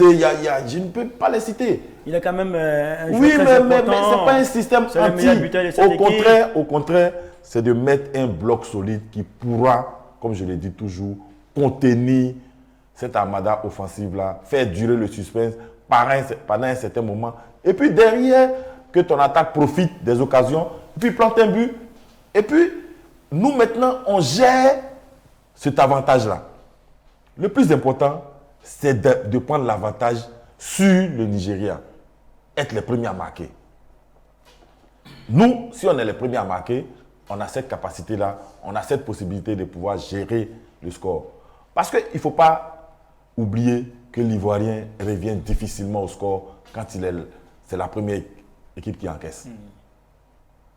je ne peux pas les citer. Il est quand même un joueur oui, très mais ce important. n'est pas un système C'est le meilleur buteur de cette équipe. Au contraire, c'est de mettre un bloc solide qui pourra, comme je l'ai dit toujours, contenir cette armada offensive-là, faire durer le suspense pendant un certain moment. Et puis derrière, que ton attaque profite des occasions, puis plante un but. Et puis, nous maintenant, on gère cet avantage-là. Le plus important, c'est de prendre l'avantage sur le Nigeria. Être les premiers à marquer. Nous, si on est les premiers à marquer, on a cette capacité-là, on a cette possibilité de pouvoir gérer le score. Parce qu'il ne faut pas oublier que l'Ivoirien revient difficilement au score quand c'est la première équipe qui encaisse.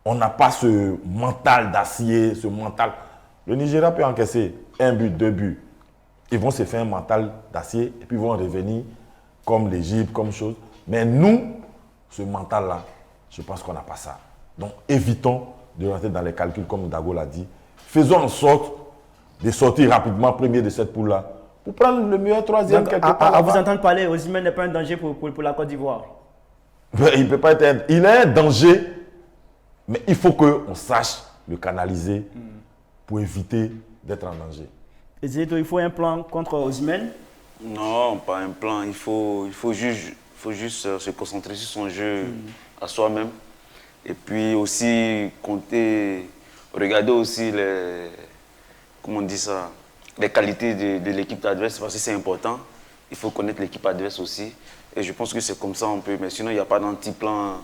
On n'a pas ce mental d'acier, ce mental. Le Nigeria peut encaisser 1 but, 2 buts. Ils vont se faire un mental d'acier et puis ils vont revenir comme l'Égypte, comme chose. Mais nous, ce mental-là, je pense qu'on n'a pas ça. Donc évitons de rentrer dans les calculs comme Dago l'a dit. Faisons en sorte de sortir rapidement premier de cette poule-là pour prendre le meilleur 3e quelque part. À vous entendre parler, Osimhen n'est pas un danger pour la Côte d'Ivoire. Il peut pas être. Il est un danger, mais il faut qu'on sache le canaliser pour éviter d'être en danger. Et Zéto, il faut un plan contre Osimhen? Non, pas un plan. Il faut juste se concentrer sur son jeu à soi-même. Et puis aussi compter, regarder aussi les qualités de l'équipe adverse, parce que c'est important. Il faut connaître l'équipe adverse aussi. Et je pense que c'est comme ça on peut. Mais sinon, il n'y a pas d'anti-plan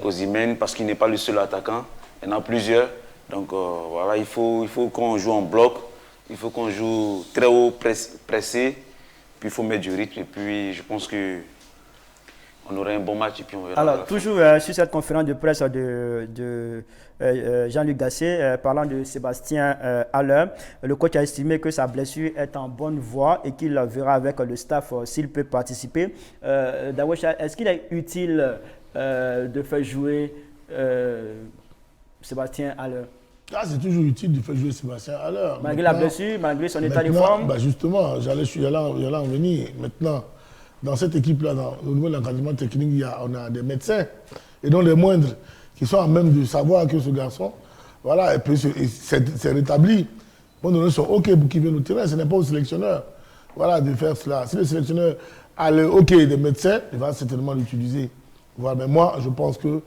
Osimhen parce qu'il n'est pas le seul attaquant. Il y en a plusieurs. Donc voilà, il faut qu'on joue en bloc. Il faut qu'on joue très haut pressé. Puis il faut mettre du rythme. Et puis je pense que on aurait un bon match et puis on verra. Alors, toujours sur cette conférence de presse de Jean-Luc Gasset, parlant de Sébastien Haller, le coach a estimé que sa blessure est en bonne voie et qu'il verra avec le staff s'il peut participer. Dawecha, est-ce qu'il est utile de faire jouer Sébastien Haller? C'est toujours utile de faire jouer Sébastien Haller. Malgré la blessure, malgré son état de forme. Justement, j'allais en venir. Maintenant, dans cette équipe-là, au niveau de l'encadrement technique, on a des médecins, et non les moindres, qui sont à même de savoir que ce garçon, voilà, et puis c'est rétabli. Bon, nous sommes OK pour qu'il vienne au terrain, ce n'est pas au sélectionneur, voilà, de faire cela. Si le sélectionneur a le OK des médecins, il va certainement l'utiliser. Voilà, mais moi, je pense que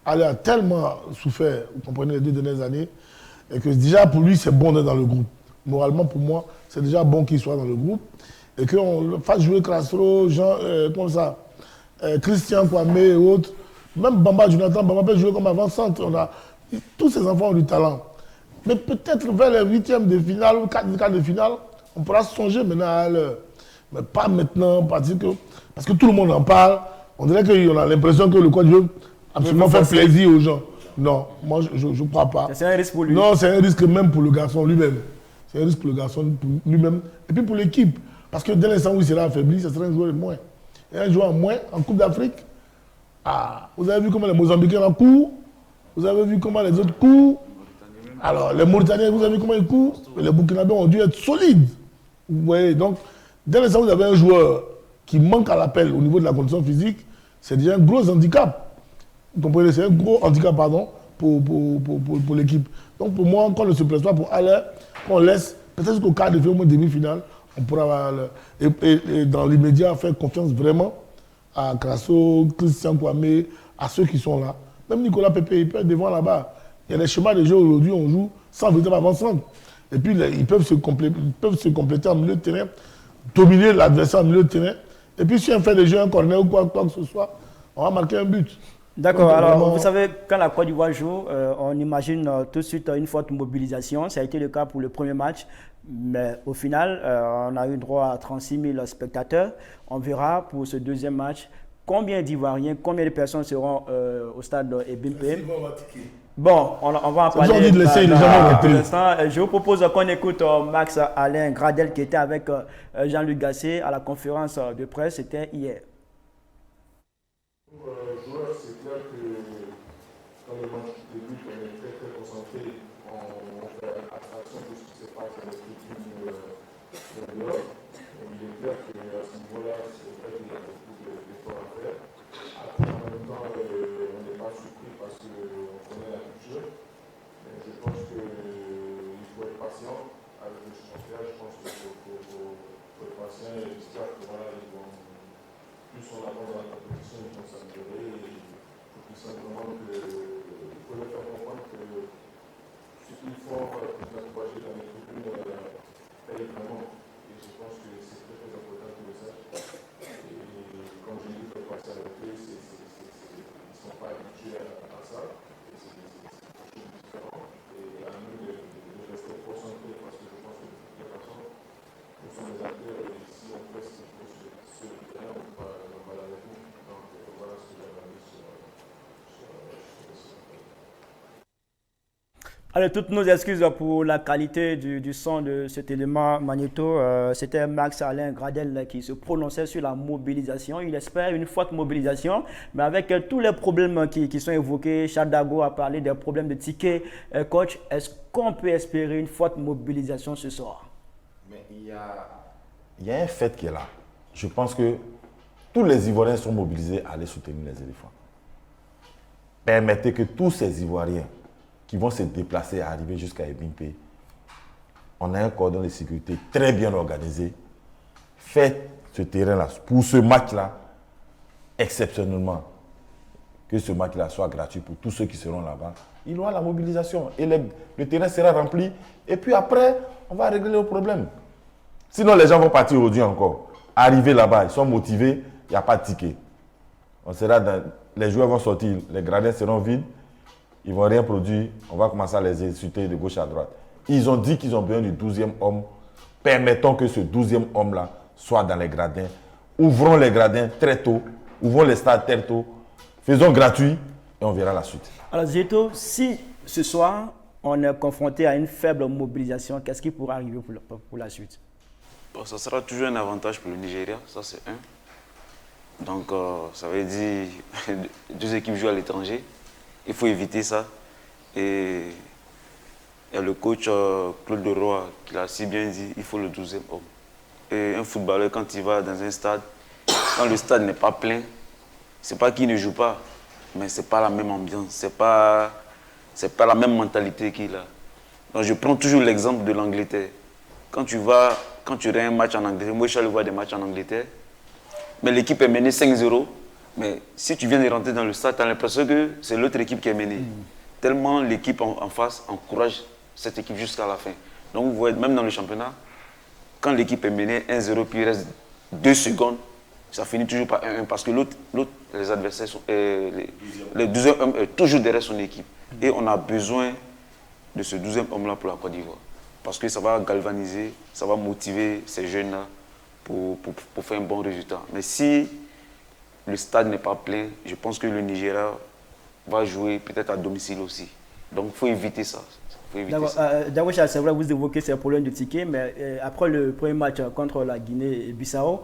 Ali a tellement souffert, vous comprenez, les 2 dernières années, et que déjà pour lui, c'est bon d'être dans le groupe. Moralement, pour moi, c'est déjà bon qu'il soit dans le groupe. Et qu'on fasse jouer Castro, Christian Kwame et autres. Même Bamba Jonathan, Bamba peut jouer comme avant-centre. Tous ces enfants ont du talent. Mais peut-être vers les 8e de finale ou 4 de finale, on pourra songer maintenant à l'heure. Mais pas maintenant, parce que tout le monde en parle. On dirait qu'on a l'impression que le coach veut absolument faire plaisir aux gens. Non, moi je ne crois pas. C'est un risque pour lui. Non, c'est un risque même pour le garçon lui-même. C'est un risque pour le garçon lui-même. Et puis pour l'équipe. Parce que dès l'instant où il sera affaibli, ce sera un joueur de moins. Et un joueur en moins en Coupe d'Afrique. Ah, vous avez vu comment les Mozambicains en courent. Vous avez vu comment les autres courent. Alors, les Mauritaniens, vous avez vu comment ils courent. Les Burkinabés ont dû être solides. Vous voyez, donc, dès l'instant où vous avez un joueur qui manque à l'appel au niveau de la condition physique, c'est déjà un gros handicap. Vous comprenez? C'est un gros handicap, pardon, pour l'équipe. Donc, pour moi, quand on ne se presse pas pour aller, qu'on laisse, peut-être jusqu'au quart de finale, au moins demi-finale, on pourra, et dans l'immédiat, faire confiance vraiment à Crasso, Christian Kwame, à ceux qui sont là. Même Nicolas Pepe, il peut être devant là-bas. Il y a des schémas de jeu aujourd'hui, on joue sans véritable avant-centre. Et puis, ils peuvent se compléter en milieu de terrain, dominer l'adversaire en milieu de terrain. Et puis, si on fait des jeux, un corner ou quoi que ce soit, on va marquer un but. D'accord, Donc, alors vraiment... vous savez, quand la Côte d'Ivoire joue, on imagine tout de suite une forte mobilisation. Ça a été le cas pour le premier match. Mais au final, on a eu droit à 36 000 spectateurs. On verra pour ce deuxième match combien d'Ivoiriens, combien de personnes seront au stade Ebimpe. Bon, on va en parler dans l'instant. Je vous propose qu'on écoute Max Alain Gradel qui était avec Jean-Luc Gasset à la conférence de presse. C'était hier. Joueur, c'est clair que quand le match débute, on est très très concentré. On fait attention de ce qui se passe dans les tribunes de l'Europe. Il est clair qu'à ce niveau-là, c'est vrai qu'il y a beaucoup d'efforts à faire. Après, en même temps, on n'est pas surpris parce qu'on connaît la culture. Mais je pense qu'il faut être patient avec le championnat. Je pense qu'il faut être patient et j'espère que voilà, ils vont. Plus on avance dans la compétition, ils vont s'améliorer et tout simplement il faut leur faire comprendre que ce qu'ils font pour s'encourager dans les tribunes paye vraiment. Et je pense que c'est très très important que le sache. Et comme je dis, il faut passer avec eux, ils ne sont pas habitués à ça. Et c'est quelque chose de différent. Et à nous de rester concentrés parce que je pense que de toute façon, nous sommes des acteurs et si on fait ce qu'il faut sur le terrain, on va avec nous. Donc voilà ce que j'avais dit sur Allez, toutes nos excuses pour la qualité du son de cet élément magnéto. C'était Max Alain Gradel qui se prononçait sur la mobilisation. Il espère une forte mobilisation, mais avec tous les problèmes qui sont évoqués, Charles Dago a parlé des problèmes de tickets. Coach, est-ce qu'on peut espérer une forte mobilisation ce soir? Mais il y a un fait qui est là. Je pense que tous les Ivoiriens sont mobilisés à aller soutenir les éléphants. Permettez que tous ces Ivoiriens qui vont se déplacer à arriver jusqu'à Ebimpe, on a un cordon de sécurité très bien organisé. Faites ce terrain-là, pour ce match-là, exceptionnellement, que ce match-là soit gratuit pour tous ceux qui seront là-bas. Il y aura la mobilisation et le terrain sera rempli. Et puis après, on va régler le problème. Sinon, les gens vont partir aujourd'hui encore. Arriver là-bas, ils sont motivés, il n'y a pas de ticket. Les joueurs vont sortir, les gradins seront vides, ils ne vont rien produire, on va commencer à les insulter de gauche à droite. Ils ont dit qu'ils ont besoin du 12e homme. Permettons que ce 12e homme-là soit dans les gradins. Ouvrons les gradins très tôt, ouvrons les stades très tôt, faisons gratuit et on verra la suite. Alors Zéto, si ce soir on est confronté à une faible mobilisation, qu'est-ce qui pourra arriver pour la suite? Bon, ça sera toujours un avantage pour le Nigeria, ça c'est un. Donc ça veut dire deux équipes jouent à l'étranger. Il faut éviter ça. Et il y a le coach Claude Leroy qui l'a si bien dit, il faut le 12e homme. Et un footballeur, quand il va dans un stade, quand le stade n'est pas plein, c'est pas qu'il ne joue pas, mais c'est pas la même ambiance, c'est pas la même mentalité qu'il a. Donc je prends toujours l'exemple de l'Angleterre. Quand tu auras un match en Angleterre, moi je suis allé voir des matchs en Angleterre, mais l'équipe est menée 5-0. Mais si tu viens de rentrer dans le stade, tu as l'impression que c'est l'autre équipe qui est menée. Tellement l'équipe en face encourage cette équipe jusqu'à la fin. Donc vous voyez, même dans le championnat, quand l'équipe est menée 1-0, puis il reste 2 secondes, ça finit toujours par 1-1 parce que les adversaires, les 12e hommes sont toujours derrière son équipe. Et on a besoin de ce 12e homme-là pour la Côte d'Ivoire. Parce que ça va galvaniser, ça va motiver ces jeunes-là pour faire un bon résultat. Mais si le stade n'est pas plein, je pense que le Nigeria va jouer peut-être à domicile aussi. Donc il faut éviter ça. D'accord, c'est vrai, vous évoquez ces problèmes de tickets, mais après le premier match contre la Guinée-Bissau,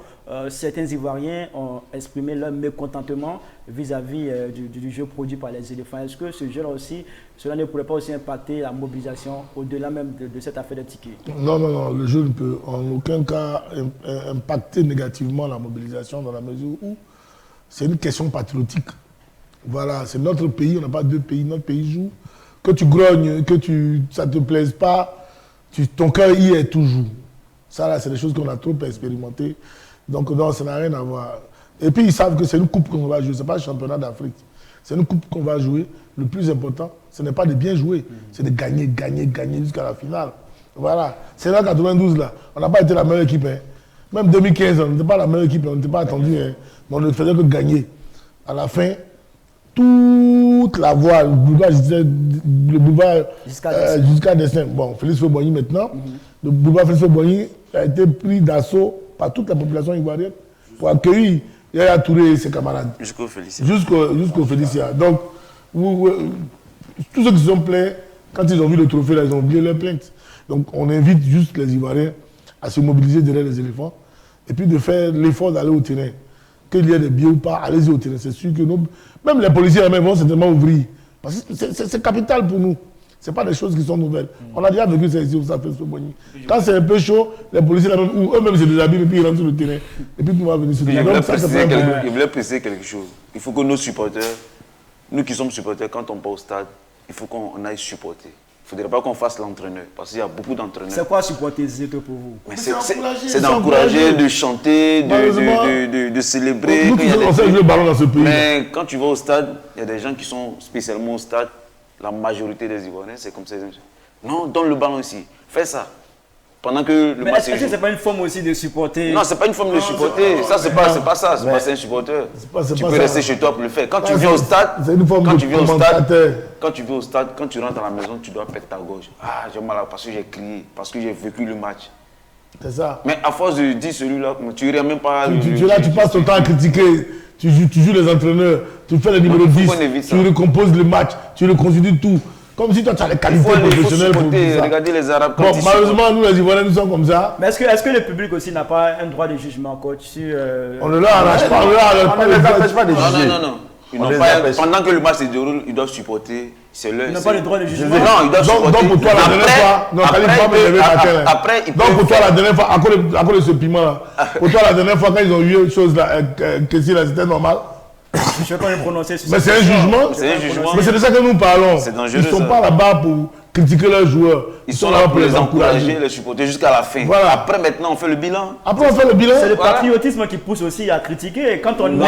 certains Ivoiriens ont exprimé leur mécontentement vis-à-vis du jeu produit par les éléphants. Est-ce que ce jeu-là aussi, cela ne pourrait pas aussi impacter la mobilisation au-delà même de cette affaire de tickets? Non, le jeu ne peut en aucun cas impacter négativement la mobilisation dans la mesure où c'est une question patriotique. Voilà, c'est notre pays, on n'a pas deux pays, notre pays joue. Que tu grognes, ça ne te plaise pas, ton cœur y est toujours. Ça, là, c'est des choses qu'on a trop expérimentées. Donc, non, ça n'a rien à voir. Et puis, ils savent que c'est une coupe qu'on va jouer. Ce n'est pas le championnat d'Afrique. C'est une coupe qu'on va jouer. Le plus important, ce n'est pas de bien jouer. C'est de gagner jusqu'à la finale. Voilà. C'est là, 92, là. On n'a pas été la meilleure équipe. Hein. Même 2015, on n'était pas la meilleure équipe. On n'était pas attendu. Hein. Mais on ne faisait que gagner. À la fin, toute la voie, le boulevard jusqu'à Dessin. Bon, Félix Faure-Boigny maintenant. Le boulevard Félix Faure-Boigny a été pris d'assaut par toute la population ivoirienne pour accueillir Yaya Touré et ses camarades. Jusqu'au Félicia. Jusqu'au Félicia. Donc, tous ceux qui sont plaints, quand ils ont vu le trophée, là, ils ont oublié leur plainte. Donc, on invite juste les Ivoiriens à se mobiliser derrière les éléphants et puis de faire l'effort d'aller au terrain. Qu'il y ait des billets ou pas, allez-y au terrain. C'est sûr que même les policiers eux-mêmes vont certainement ouvrir. Parce que c'est capital pour nous. Ce pas des choses qui sont nouvelles. On a déjà vécu ça ici, ça fait ce bonnie. Quand c'est un peu chaud, les policiers eux-mêmes se déshabillent et puis ils rentrent sur le terrain. Et puis tout va venir sur le terrain. Je voulais préciser quelque chose. Il faut que nos supporters, nous qui sommes supporters, quand on part au stade, il faut qu'on aille supporter. Il ne faudrait pas qu'on fasse l'entraîneur, parce qu'il y a beaucoup d'entraîneurs. C'est quoi supporter pour vous? C'est d'encourager, de chanter, de célébrer. Nous, on sait jouer le ballon dans ce pays. Mais quand tu vas au stade, il y a des gens qui sont spécialement au stade. La majorité des Ivoiriens, c'est comme ça. Non, donne le ballon ici. Fais ça. Pendant que le match est joué. Est-ce que ce n'est pas une forme aussi de supporter? Non, ce n'est pas une forme de supporter. Ça, c'est pas ça. C'est pas un supporter. Tu peux rester chez toi pour le faire. Quand tu viens au stade, quand tu rentres à la maison, tu dois perdre ta gorge. Ah, j'ai mal parce que j'ai crié, parce que j'ai vécu le match. C'est ça. Mais à force de dire celui-là, tu ne même pas. Tu passes ton temps à critiquer. Tu joues les entraîneurs, tu fais le numéro 10, tu recomposes le match, tu reconstitues tout. Comme si toi tu as les qualités professionnelles pour ça. Regardez les Arabes. Bon, malheureusement, nous les Ivoiriens, nous sommes comme ça. Mais est-ce que le public aussi n'a pas un droit de jugement, coach? On ne leur arrache pas, on ne les empêche pas de juger. Non. Pendant que le match se déroule, ils doivent supporter. C'est leur. Ils n'ont pas le droit de jugement. Non, ils doivent supporter. Donc pour toi, la dernière fois, donc pour toi, la dernière fois, à cause de ce piment-là, pour toi, la dernière fois, quand ils ont eu une chose là, c'était normal. Je ne vais pas me prononcer sur ça. Mais c'est un jugement. C'est un jugement. Mais c'est de ça que nous parlons. C'est dangereux. Ils ne sont pas là-bas pour critiquer leurs joueurs. Ils sont là pour les encourager, les supporter jusqu'à la fin. Voilà. Après, maintenant, on fait le bilan. C'est le patriotisme qui pousse aussi à critiquer. Quand on dit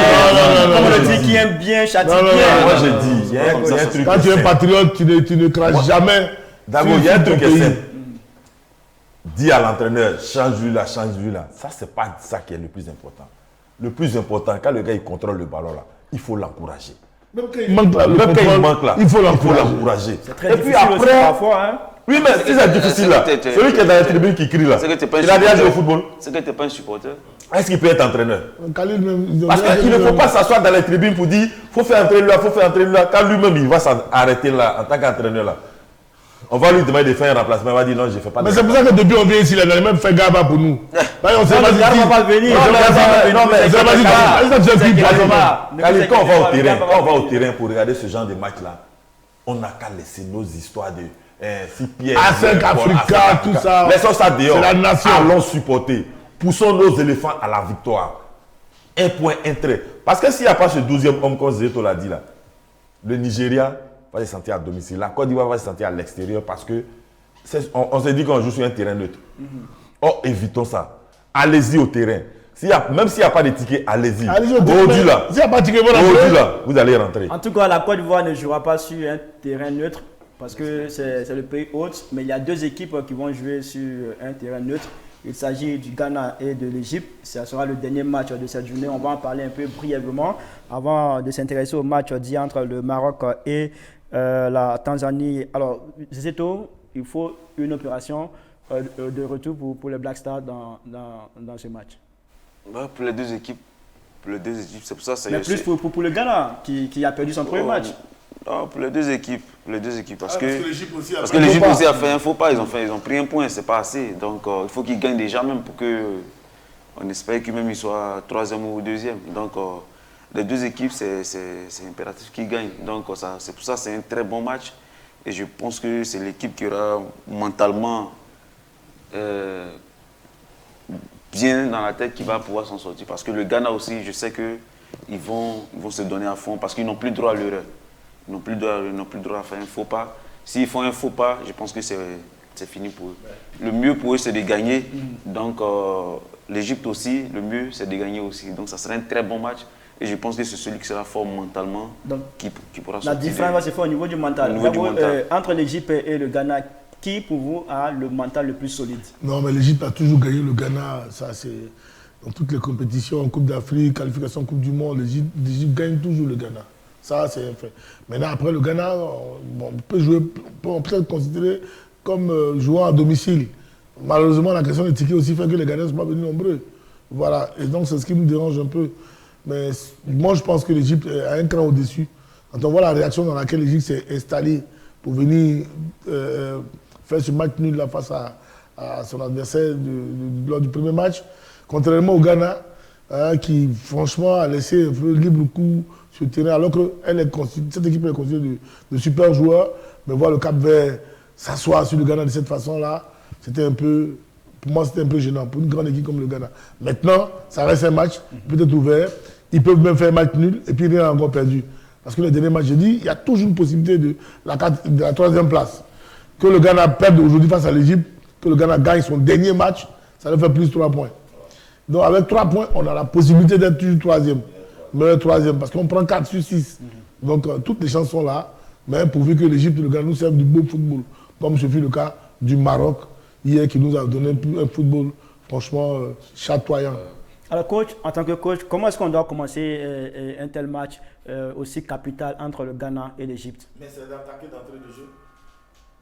qui aime bien, châtie bien. Moi, je dis, il y a un truc. Quand tu es un patriote, tu ne craches jamais. D'abord, il y a un truc qui est simple. Dis à l'entraîneur, change-lui là. Ça, c'est pas ça qui est le plus important. Le plus important, quand le gars il contrôle le ballon là, il faut l'encourager. Même quand il manque là, il faut l'encourager. C'est très difficile aussi parfois. Hein. Oui, mais si c'est difficile là, celui qui est dans la tribune qui crie là, il a déjà joué au football. C'est que tu n'es pas un supporter. Est-ce qu'il peut être entraîneur? Parce qu'il ne faut pas s'asseoir dans la tribune pour dire faut faire entrer là, quand lui-même il va s'arrêter là en tant qu'entraîneur là. On va lui demander de faire un remplacement, il va dire non, je ne fais pas. Mais c'est pour ça que depuis on vient ici, il a même fait Garba pour nous. On sait pas si va venir. Non, mais quand on va au terrain pour regarder ce genre de match-là, on n'a qu'à laisser nos histoires de Pierre, A5 Africa, tout ça. Laissons ça dehors. C'est la nation. Allons supporter. Poussons nos éléphants à la victoire. Un point, un trait. Parce que s'il n'y a pas ce 12e homme, comme Zéto l'a dit là, le Nigeria va se sentir à domicile. La Côte d'Ivoire va se sentir à l'extérieur parce que on se dit qu'on joue sur un terrain neutre. Oh, évitons ça. Allez-y au terrain. Même s'il n'y a pas de ticket, allez-y. Aujourd'hui là, s'il n'y a pas de ticket, vous allez rentrer. En tout cas, la Côte d'Ivoire ne jouera pas sur un terrain neutre parce que c'est le pays hôte. Mais il y a deux équipes qui vont jouer sur un terrain neutre. Il s'agit du Ghana et de l'Égypte. Ce sera le dernier match de cette journée. On va en parler un peu brièvement avant de s'intéresser au match dit entre le Maroc et la Tanzanie. Alors, Zéto, il faut une opération de retour pour les Black Stars dans ce match. Pour les deux équipes, les deux équipes, c'est pour ça. Mais plus pour le Ghana qui a perdu son premier match. Non, pour les deux équipes. Parce que l'Égypte aussi a fait un faux pas. Ils ont pris un point, c'est pas assez. Donc il faut qu'ils gagnent déjà même pour que on espère qu'ils même soient troisième ou deuxième. Donc les deux équipes, c'est impératif qu'ils gagnent. Donc c'est pour ça que c'est un très bon match. Et je pense que c'est l'équipe qui aura mentalement bien dans la tête qui va pouvoir s'en sortir. Parce que le Ghana aussi, je sais qu'ils vont se donner à fond parce qu'ils n'ont plus droit à l'erreur. Ils n'ont plus droit à faire un faux pas. S'ils font un faux pas, je pense que c'est fini pour eux. Le mieux pour eux, c'est de gagner. Donc l'Égypte aussi, le mieux, c'est de gagner aussi. Donc ça sera un très bon match. Et je pense que c'est celui qui sera fort mentalement qui pourra sortir. La différence va se faire au niveau du mental. Entre l'Égypte et le Ghana, qui pour vous a le mental le plus solide? Non, mais l'Égypte a toujours gagné le Ghana. Ça, c'est dans toutes les compétitions, en Coupe d'Afrique, qualification Coupe du Monde, l'Égypte gagne toujours le Ghana. Ça, c'est un fait. Maintenant, après le Ghana, on peut être considéré comme jouant à domicile. Malheureusement, la question des tickets aussi fait que les Ghanais ne sont pas venus nombreux. Voilà. Et donc, c'est ce qui nous dérange un peu. Mais moi, je pense que l'Égypte a un cran au-dessus. Quand on voit la réaction dans laquelle l'Égypte s'est installée pour venir faire ce match nul là, face à son adversaire lors du premier match, contrairement au Ghana, qui franchement a laissé un peu libre cours sur le terrain, alors que cette équipe est constituée de super joueurs. Mais voir le Cap-Vert s'asseoir sur le Ghana de cette façon-là, c'était un peu... Pour moi, c'était un peu gênant pour une grande équipe comme le Ghana. Maintenant, ça reste un match peut-être ouvert. Ils peuvent même faire un match nul et puis rien encore perdu. Parce que le dernier match, j'ai dit, il y a toujours une possibilité de la troisième place. Que le Ghana perde aujourd'hui face à l'Égypte, que le Ghana gagne son dernier match, ça leur fait plus 3 points. Donc avec 3 points, on a la possibilité d'être toujours troisième. Mais troisième, parce qu'on prend 4 sur 6. Donc toutes les chances sont là. Mais pourvu que l'Égypte et le Ghana nous servent du beau football. Comme ce fut le cas du Maroc hier qui nous a donné un football franchement chatoyant. Alors coach, en tant que coach, comment est-ce qu'on doit commencer un tel match aussi capital entre le Ghana et l'Égypte? Mais c'est d'attaquer d'entrée de jeu.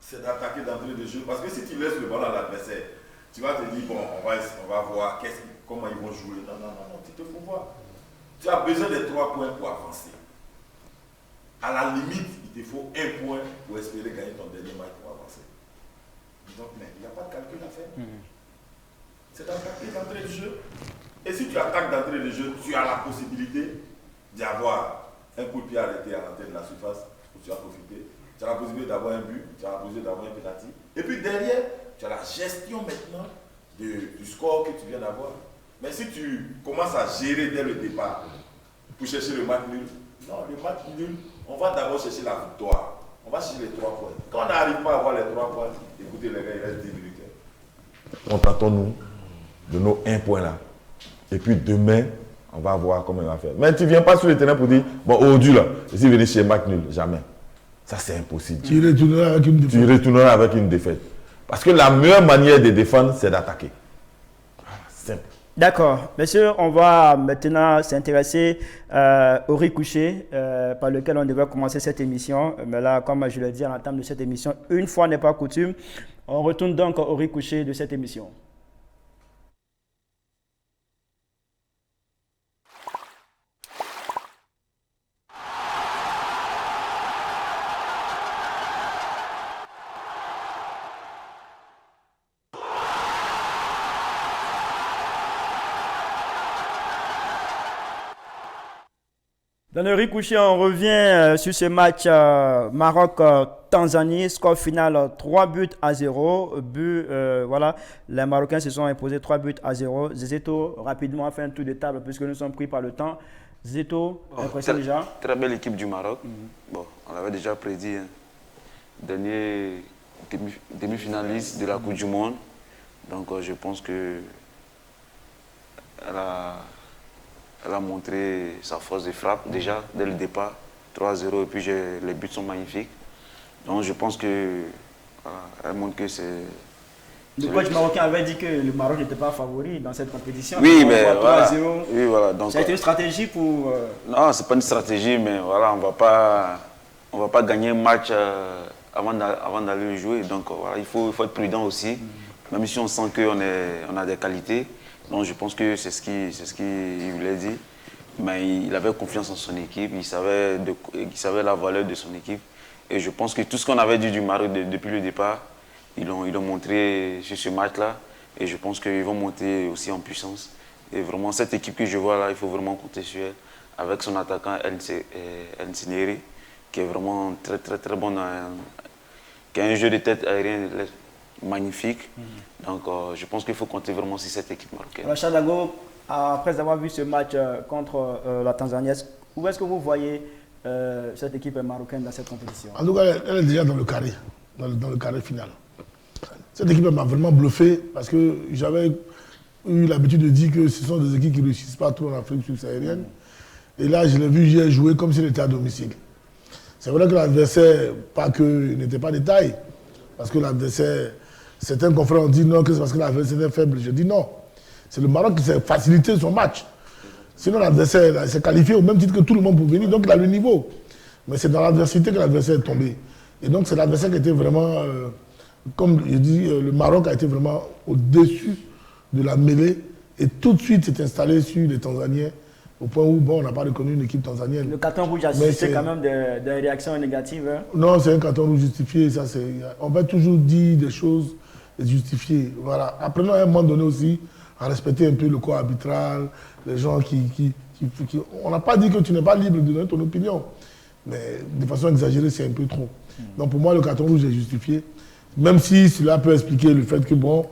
C'est d'attaquer d'entrée de jeu. Parce que si tu laisses le ballon à l'adversaire, tu vas te dire, bon, on va voir comment ils vont jouer. Non, tu te fous voir. Tu as besoin des 3 points pour avancer. À la limite, il te faut 1 point pour espérer gagner ton dernier match pour avancer. Donc, mais il n'y a pas de calcul à faire. C'est d'attaquer d'entrée de jeu. Et si tu attaques d'entrée de jeu, tu as la possibilité d'avoir un coup de pied arrêté à l'entrée de la surface où tu as profité. Tu as la possibilité d'avoir un but, tu as la possibilité d'avoir un penalty. Et puis derrière, tu as la gestion maintenant du score que tu viens d'avoir. Mais si tu commences à gérer dès le départ pour chercher le match nul, non, le match nul, on va d'abord chercher la victoire. On va chercher les 3 points. Quand on n'arrive pas à avoir les 3 points, écoutez les gars, il reste 10 minutes. Contentons-nous de nos 1 point là. Et puis demain, on va voir comment il va faire. Mais tu ne viens pas sur le terrain pour dire, bon, aujourd'hui là, ici venir chez match nul. Jamais. Ça, c'est impossible. Tu retourneras avec une défaite. Tu retourneras avec une défaite. Parce que la meilleure manière de défendre, c'est d'attaquer. Voilà, simple. D'accord. Messieurs, on va maintenant s'intéresser au ricochet par lequel on devait commencer cette émission. Mais là, comme je l'ai dit à l'entame de cette émission, une fois n'est pas coutume, on retourne donc au ricochet de cette émission. Dans le ricochet, on revient sur ce match Maroc-Tanzanie, score final 3-0. Voilà, les Marocains se sont imposés 3-0. Zeto, rapidement, a fait un tour de table puisque nous sommes pris par le temps. Zeto, impression déjà? Très belle équipe du Maroc. Bon, on l'avait déjà prédit. Dernier demi-finaliste de la Coupe du Monde. Donc je pense que elle a montré sa force de frappe déjà dès le départ, 3-0, et puis les buts sont magnifiques. Donc je pense que elle montre que c'est... Le coach marocain avait dit que le Maroc n'était pas favori dans cette compétition. Oui, mais voilà. Oui, voilà. Donc, ça a été une stratégie pour... Non, ce n'est pas une stratégie, mais voilà, on ne va pas gagner un match avant d'aller jouer. Donc voilà, il faut être prudent aussi, même si on sent qu'on a des qualités. Donc je pense que c'est ce qu'il voulait dire. mais il avait confiance en son équipe, il savait la valeur de son équipe. Et je pense que tout ce qu'on avait dit du Maroc depuis le départ, ils l'ont montré sur ce match-là. Et je pense qu'ils vont monter aussi en puissance. Et vraiment, cette équipe que je vois là, il faut vraiment compter sur elle. Avec son attaquant El Nsineri, qui est vraiment très bon, qui a un jeu de tête aérien magnifique. Donc je pense qu'il faut compter vraiment sur cette équipe marocaine. Rachad Dago, après avoir vu ce match contre la Tanzanie, où est-ce que vous voyez cette équipe marocaine dans cette compétition? En tout cas, elle est déjà dans le carré, dans le carré final. Cette équipe m'a vraiment bluffé parce que j'avais eu l'habitude de dire que ce sont des équipes qui ne réussissent pas trop en Afrique subsaharienne. Et là, je l'ai vu hier jouer comme s'il était à domicile. C'est vrai que l'adversaire, pas que n'était pas de taille, parce que l'adversaire, certains confrères ont dit non, que c'est parce que l'adversaire est faible. Je dis non. C'est le Maroc qui s'est facilité son match. Sinon, l'adversaire s'est qualifié au même titre que tout le monde pour venir, donc il a le niveau. Mais c'est dans l'adversité que l'adversaire est tombé. Et donc, c'est l'adversaire qui était vraiment, comme je dis, le Maroc a été vraiment au-dessus de la mêlée et tout de suite s'est installé sur les Tanzaniens au point où, bon, on n'a pas reconnu une équipe tanzanienne. Le carton rouge a suscité quand même des réactions négatives. Hein? Non, c'est un carton rouge justifié. Ça, on va toujours dire des choses justifiées. Voilà. Apprenons à un moment donné aussi à respecter un peu le corps arbitral, les gens qui on n'a pas dit que tu n'es pas libre de donner ton opinion, mais de façon exagérée, c'est un peu trop. Donc pour moi, le carton rouge est justifié, même si cela peut expliquer le fait que, bon,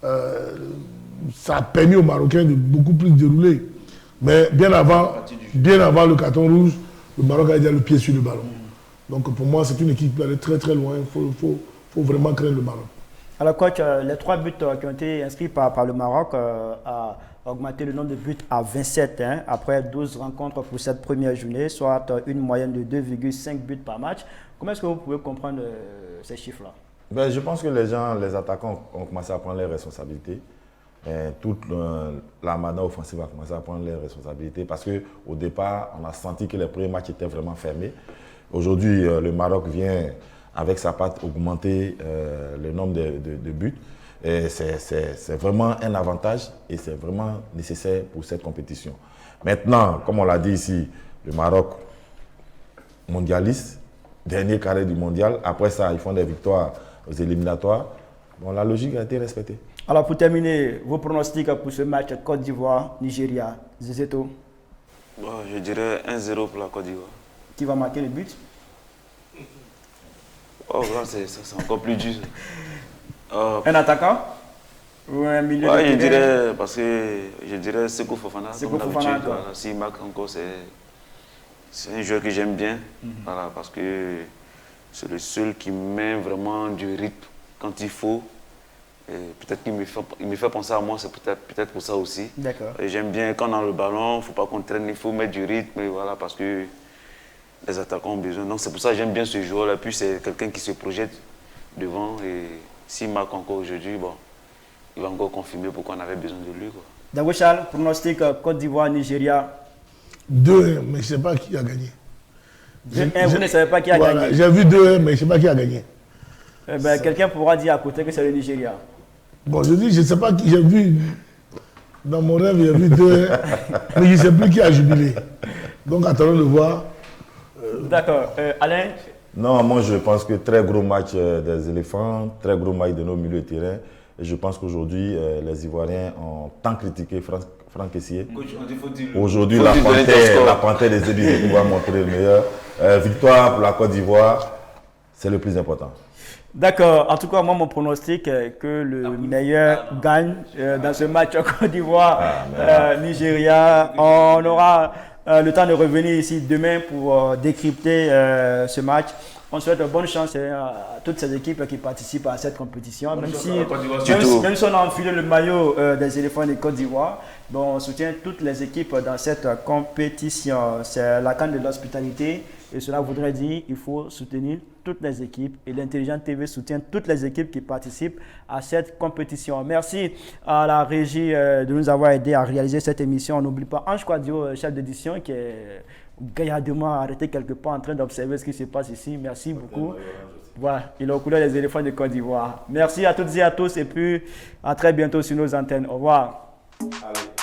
ça a permis aux Marocains de beaucoup plus dérouler. Mais bien avant le carton rouge, le Maroc a déjà le pied sur le ballon. Donc pour moi, c'est une équipe qui peut aller très loin. Il faut vraiment craindre le Maroc. Alors coach, les 3 buts qui ont été inscrits par le Maroc a augmenté le nombre de buts à 27 après 12 rencontres pour cette première journée, soit une moyenne de 2,5 buts par match. Comment est-ce que vous pouvez comprendre ces chiffres-là? Ben, je pense que les attaquants ont commencé à prendre leurs responsabilités. Toute l'armada offensive a commencé à prendre leurs responsabilités parce qu'au départ, on a senti que les premiers matchs étaient vraiment fermés. Aujourd'hui, le Maroc vient, avec sa patte, augmenter le nombre de buts. C'est vraiment un avantage et c'est vraiment nécessaire pour cette compétition. Maintenant, comme on l'a dit ici, le Maroc mondialiste, dernier carré du mondial. Après ça, ils font des victoires aux éliminatoires. Bon, la logique a été respectée. Alors pour terminer, vos pronostics pour ce match Côte d'Ivoire-Nigeria, Zezeto? Bon, je dirais 1-0 pour la Côte d'Ivoire. Qui va marquer le but? Oh, là, c'est encore plus dur. Un attaquant? Ou un milieu de je terrain? dirais, parce que je dirais Sékou Fofana. Sékou Fofana, s'il marque encore, c'est un joueur que j'aime bien. Voilà, parce que c'est le seul qui met vraiment du rythme quand il faut. Peut-être qu'il me fait penser à moi, c'est peut-être pour ça aussi. D'accord. J'aime bien quand on a le ballon, il ne faut pas qu'on traîne, il faut mettre du rythme, et voilà, parce que les attaquants ont besoin. Donc c'est pour ça que j'aime bien ce joueur-là. Puis c'est quelqu'un qui se projette devant et s'il marque encore aujourd'hui, bon, il va encore confirmer pourquoi on avait besoin de lui. Dago Charles, pronostic Côte d'Ivoire-Nigeria? 2-1, mais je ne sais pas qui a gagné. 2-1, vous ne savez pas qui a gagné? J'ai vu 2-1, mais je ne sais pas qui a gagné. Quelqu'un pourra dire à côté que c'est le Nigeria. Bon, je dis, je ne sais pas qui j'ai vu. Dans mon rêve, j'ai vu 2-1, mais je ne sais plus qui a jubilé. Donc attendons de voir. D'accord. Alain? Non, moi je pense que très gros match des éléphants, très gros match de nos milieux de terrain. Et je pense qu'aujourd'hui, les Ivoiriens ont tant critiqué Franck Kessié. Aujourd'hui, la panthère des Élysées va montrer le meilleur. Victoire pour la Côte d'Ivoire, c'est le plus important. D'accord. En tout cas, moi, mon pronostic est que le meilleur gagne dans ce match Côte d'Ivoire-Nigeria. On aura le temps de revenir ici demain pour décrypter ce match. On souhaite bonne chance à toutes ces équipes qui participent à cette compétition. Même si on a enfilé le maillot des éléphants de Côte d'Ivoire, bon, on soutient toutes les équipes dans cette compétition. C'est la CAN de l'hospitalité et cela voudrait dire qu'il faut soutenir toutes les équipes et l'Intelligent TV soutient toutes les équipes qui participent à cette compétition. Merci à la régie de nous avoir aidé à réaliser cette émission. On n'oublie pas Ange Quadio, chef d'édition, qui est gaillardement arrêté quelque part en train d'observer ce qui se passe ici. Merci beaucoup. Voilà, il est aux couleurs des éléphants de Côte d'Ivoire. Merci à toutes et à tous et puis à très bientôt sur nos antennes. Au revoir. Allez.